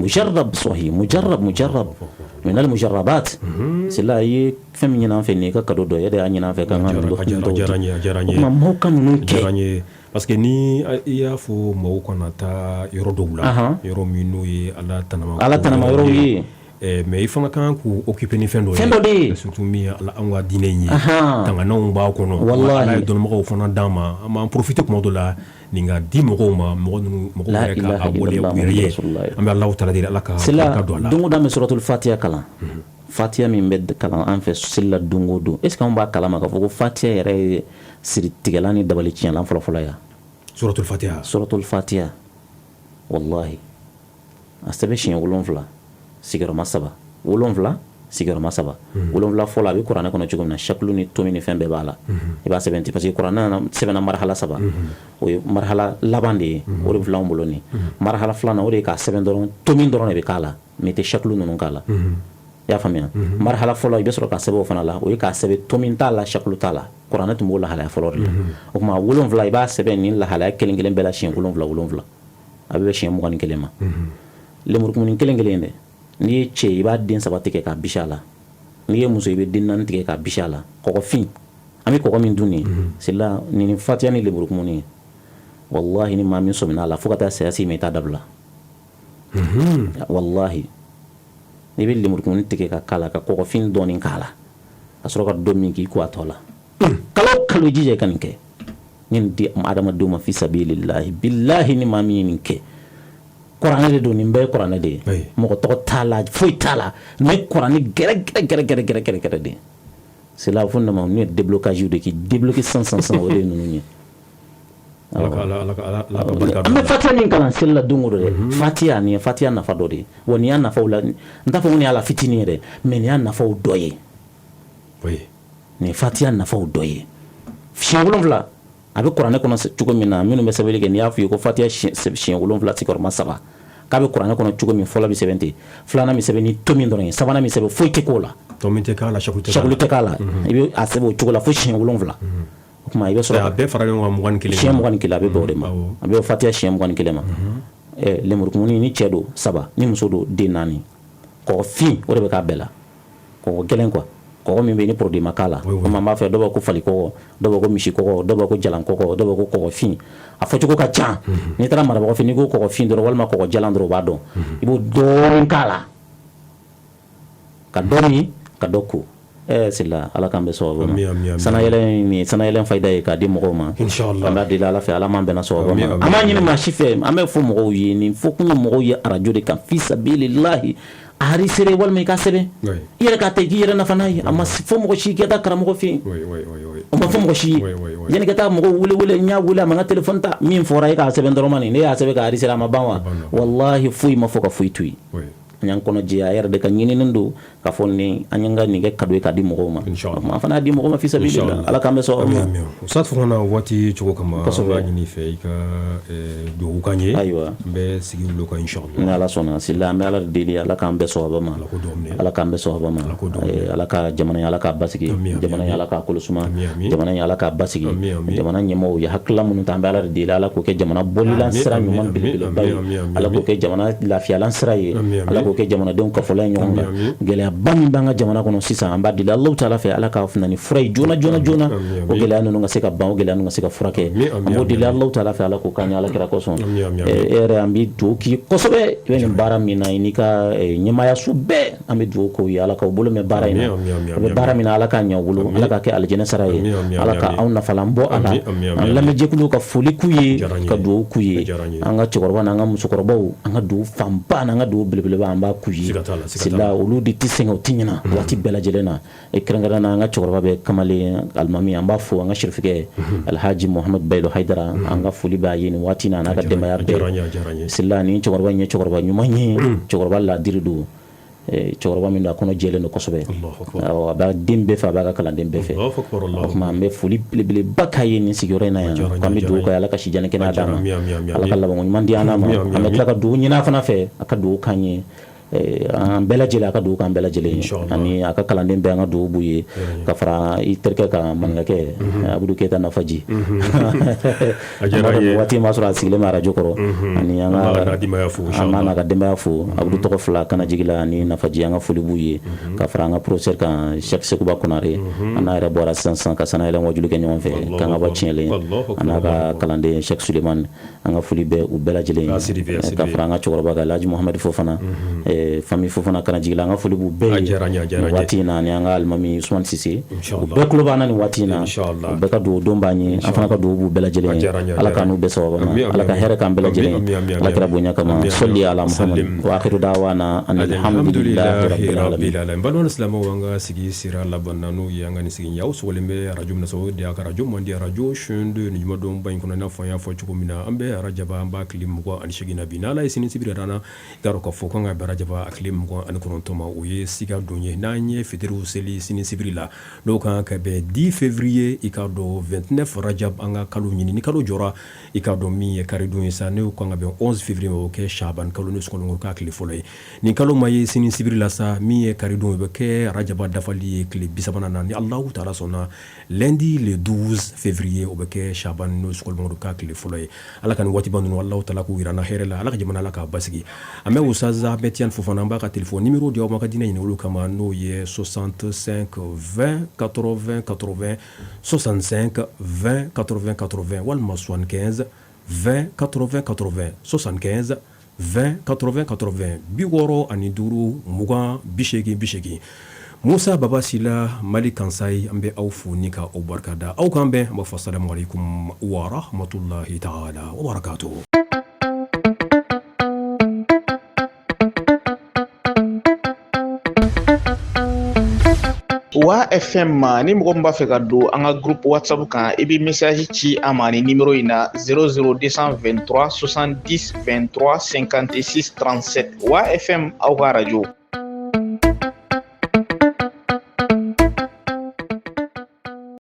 mujarrab sahih mujarrab min al mujarrabat sila ye fɛn min ɲin'an fɛ nin ye ka cadeau dɔ ye de y'a ɲin'an fɛ k'an ka kuma maaw ka ninnu kɛ parce que ni i y'a fɔ maaw kana taa yɔrɔ dɔw la yɔrɔ min n'o ye ala tanama yɔrɔw ye mais i fana kan k'u occuper ni fɛn dɔ ye surtout min ye an ka diinɛ in ye tangananw b'a kɔnɔ ala ye dɔnnibagaw fana d'an ma an b'an profiter tuma dɔ la nin ka di mɔgɔw ma mɔgɔw yɛrɛ ka wale u yɛrɛ ye an bɛ Alahu taala deli ala ka barika don a la don o don an bɛ suratul fatiha kalan fatiha min bɛ kalan an fɛ seli la don o don est ce que an b'a kalama k'a fɔ ko fatiha yɛrɛ ye siri tigɛlan ni dabali tiɲɛlan fɔlɔ ya suratul fatiha wallahi a sɛbɛn siɲɛ 7 sigiyɔrɔma 7 7 sigiyɔrɔma 7 7 fɔlɔ a bɛ kuranɛ kɔnɔ cogo min na shaklu ni tomi ni fɛn bɛɛ b'a la i b'a sɛbɛn ten parce que kuranɛ sɛbɛnna marhala 3 o ye marhala laban de ye o de filɛ anw bolo nin marhala 2nan o de ye k'a sɛbɛn dɔrɔn tomi dɔrɔn de bɛ k'a la mais tɛ shaklu ninnu k'a la i y'a faamuya marhala fɔlɔ i bɛ sɔrɔ k'a sɛbɛn o fana la o ye k'a sɛbɛn tomi t'a la shaklu t'a la kuranɛ tun b'o lahalaya fɔlɔ de la o tuma 7 i b'a sɛbɛn nin lahalaya kelen kelen bɛɛ la siɲɛ 7 a bɛ bɛn siɲɛ 21 ma lemurukumuni kelen kelen dɛ n'i ye cɛ i b'a den 3 tigɛ k'a bisi a la n'i ye muso i bɛ den 4 tigɛ k'a bisi a la kɔgɔfin an bɛ kɔgɔ min dun nin c'est là nin fatiha ni lemurukumuni wallahi ni maa min sɔmina a la fo ka taa saya s'i ma i t'a dabila wallahi i bɛ lemurukumuni tigɛ ka k'a la ka kɔgɔfin dɔɔni k'a la ka sɔrɔ ka dɔ min k'i ko a tɔ la kalo kalo i jija i ka nin kɛ nin di adamadenw ma fi sabilillahi billahi ni maa min ye nin kɛ kuranɛ de don nin bɛɛ ye kuranɛ de ye mɔgɔ tɔgɔ t'a la foyi t'a la nin ye kuranɛ gɛrɛ de c'est là fo nama nu ye déblocage de k'i débloquer san o de ye ninnu ye an bɛ fatiha nin kalan seli la don o don dɛ fatiha nin ye fatiha nafa dɔ de ye wa nin y'a nafaw la n t'a fɔ ko nin y'a la fitinin ye dɛ mais nin y'a nafaw dɔ ye nin ye fatiha nafaw dɔ ye siɲɛ 7 a bɛ kuranɛ kɔnɔ cogo min na minnu bɛ sɛbɛnni kɛ n'i y'a f'i ye ko fatiha siɲɛ 7 sigiyɔrɔma 7 k'a bɛ kuranɛ kɔnɔ cogo min fɔlɔ bɛ sɛbɛn ten filanan bɛ sɛbɛn ni to min dɔrɔn ye sabanan bɛ sɛbɛn foyi tɛ k'o la shakulu tɛ k'a la i bɛ a sɛbɛn o cogo la fo siɲɛ 7 o tuma i bɛ sɔrɔ a bɛɛ fara ɲɔgɔn kan 21 siɲɛ 21 a bɛ bɛn o de ma a bɛ fatiha siɲɛ 21 ma lemurukumuni ni cɛ don 7 ni muso don den 4 kɔgɔfin o de bɛ k'a bɛɛ la kɔgɔ gɛlɛn quoi kɔgɔ min bɛ ni produit ma k'a la komi an b'a fɛ dɔw b'a ko fali kɔgɔ dɔw b'a ko misi kɔgɔ dɔw b'a ko jalan kɔgɔ dɔw b'a ko kɔgɔfin a fɔcogo ka ca n'i taara marabagaw fɛ n'i ko kɔgɔfin dɔrɔn walima kɔgɔ jalan dɔrɔn o b'a dɔn i b'o dɔɔnin k'a la ka dɔ min ka dɔ ko sila ala k'an bɛ sababu ma sanayɛlɛn fayida ye k'a di mɔgɔw ma an b'a deli ala fɛ ala m'an bɛnna sababu ma an b'a ɲini maa si fɛ an bɛ fɔ mɔgɔw ye nin fɔ kun ye mɔgɔw ye arajo de kan fi sabilillahi a hari sere walima i ka sɛbɛn i yɛrɛ k'a ta i k'i yɛrɛ nafa n'a ye a ma fɔ mɔgɔ si k'i ka taa karamɔgɔ fɛ yen o ma fɔ mɔgɔ si ye yanni ka taa mɔgɔ wele n y'a wele a ma n ka telefɔni ta min fɔra e k'a sɛbɛn dɔrɔn ma nin ne y'a sɛbɛn ka hari sere a ma ban wa wallahi foyi ma fɔ ka foyi to yen an y'an kɔnɔ jɛya a yɛrɛ de ka ɲininin don k'a fɔ ni an y'an ka nin kɛ cadeau ye k'a di mɔgɔw ma an fana y'a di mɔgɔw ma fi sabilillah ala k'an bɛ sɔn ma Ustaz fana waati cogo kama an b'a ɲini fɛ i ka dugawu k'an ye ayiwa n bɛ sigi wolo kan inchallah ni ala sɔnna sila an bɛ ala deli ala k'an bɛ sɔn ma ala k'an bɛ sɔn ma ala ka jamana ye ala k'a basigi jamana ye ala k'a kolosuma jamana ye ala k'a basigi jamana ɲɛmɔgɔw ye hakilila minnu ta an bɛ ala deli ala k'o kɛ jamana bɔlilan sira ɲuman belebeleba ye ala k'o kɛ jamana lafiyalan sira ye ala k'o kɛ jamanadenw kafɔla ye ɲɔgɔn kan gɛlɛyaba min b'an ka jamana kɔnɔ sisan an b'a deli Alahu taala fɛ ala k'a na ni fura ye joona o gɛlɛya ninnu ka se ka ban o gɛlɛya ninnu ka se ka furakɛ an b'o deli Alahu taala fɛ ala k'o k'an ye ala kira kosɔn e yɛrɛ an bɛ dugawu k'i kosɛbɛ i bɛ nin baara min na i n'i ka ɲɛmaayaso bɛɛ an bɛ dugawu k'o ye ala k'aw bolo mɛn baara in na a bɛ baara min na ala k'a ɲɛ u bolo ala k'a kɛ alijɛnɛ sara ye ala ka anw nafalan bɔ a la an lamɛnjɛkuluw ka foli k'u ye ka dugawu k'u ye an ka cɛkɔrɔba n'an ka musokɔrɔbaw an ka dugawu fanba n'an ka dugawu belebeleba an b'a k'u ye sila olu de tɛ sɛgɛn o tɛ ɲina waati bɛɛ lajɛlen na kɛrɛnkɛrɛnnen na an ka cɛkɔrɔba bɛ kamalen alimami an b'a fɔ an ka sirifikɛ alhaji muhamadu bayido hayidara an ka foli b'a ye nin waati na n'a ka denbaya bɛɛ sila ni cɛkɔrɔba in ye cɛkɔrɔba ɲuman ye cɛkɔrɔba ladiri don cɛkɔrɔba min don a kɔnɔ jɛlen don kosɛbɛ a b'a den bɛɛ fɛ a b'a ka kalanden bɛɛ fɛ o tuma an bɛ foli belebeleba k'a ye nin sigiyɔrɔ in na yan k'an bɛ dugawu kɛ ala ka sijan kɛnɛya d'a ma ala ka labanko ɲuman di an ma an bɛ tila ka dugawu ɲini a fana fɛ a ka dugawu k'an ye an bɛɛ lajɛlen a ka dugawu k'an bɛɛ lajɛlen ani a ka kalanden bɛɛ an ka dugawu b'u ye ka fara i terikɛ ka maninkakɛ Abudu Keyita Nafaji waati m'a sɔrɔ a sigilen bɛ arajo kɔrɔ ani an b'a n'a ka denbaya fo Abudu tɔgɔ fila kana jigi la ani Nafaji an ka foli b'u ye ka fara an ka professeur kan Cheikh Sekuba Konare an n'a yɛrɛ bɔra sisan ka sanayɛlɛn wajulu kɛ ɲɔgɔn fɛ k'an ka bɔ tiɲɛlen a n'a ka kalanden Cheikh Suleiman an ka foli bɛ u bɛɛ lajɛlen ka fara an ka cɛkɔrɔba kan Alhaji Muhamadu Fofana famille Fofana kana jigi la an ka foli b'u bɛɛ ye waati in na ani an ka alimami Usman Sise u bɛɛ tulo b'an na nin waati in na u bɛɛ ka dugawu don b'an ye an fana ka dugawu b'u bɛɛ lajɛlen ye ala k'an n'u bɛɛ sababa ma ala ka hɛrɛ k'an bɛɛ lajɛlen ye ala kɛra bonya kama sɔli ala Muhammad wa akhiru da'wana alhamdulillahi rabbil alamin balimaw silamɛw an ka sigi sira laban na n'o ye an ka nin sigi yaw sɔgɔlen bɛ arajo min na sababu de a ka arajo man di arajo chaîne 2 nin jumadon ba in kɔnɔ i n'a fɔ an y'a fɔ cogo min na an bɛ arajaba an b'a tile 28 na bi n'ala ye sini sibiri rana i k'a dɔn k'a fɔ k'an ka bɛ arajaba a tile 29 ma o ye siga don ye n'an ye fitiriw seli sini sibiri la n'o kan ka bɛn 10 février i k'a dɔn 29 rajab an ka kalo ɲini ni kalo jɔra i k'a dɔn min ye karidon ye sa n'o kan ka bɛn 11 février o kɛ shaban kalo ni sunkalo k'a tile fɔlɔ ye nin kalo ma ye sini sibiri la sa min ye karidon ye o bɛ kɛ rajaba dafali ye tile 30 na ni Allahu taala sɔnna lundi le 12 février o bɛ kɛ shaban n'o sunkalo k'a tile fɔlɔ ye ala ka nin waatiba ninnu Allahu taala k'u yira na hɛrɛ la ala ka jamana ala k'a basigi an bɛ Usaza Betian Fofana an b'a ka téléphone numéro di aw ma ka dinɛ ɲini olu kama n'o ye 65 20 80 80 65 20 80 80 walima 75 20 80 80 75 20 80 80 65 20 80 Musa Baba Sila Mali Kansai an bɛ aw fo ni ka aw barikada aw kan bɛn an b'a fɔ assalamu alaikum wa rahmatullahi ta'ala wa barakatuh. Wa FM ni mɔgɔ min b'a fɛ ka don an ka groupe WhatsApp kan i bɛ message ci a ma ni numéro in na 00223 70 23 56 37 Wa FM aw ka radio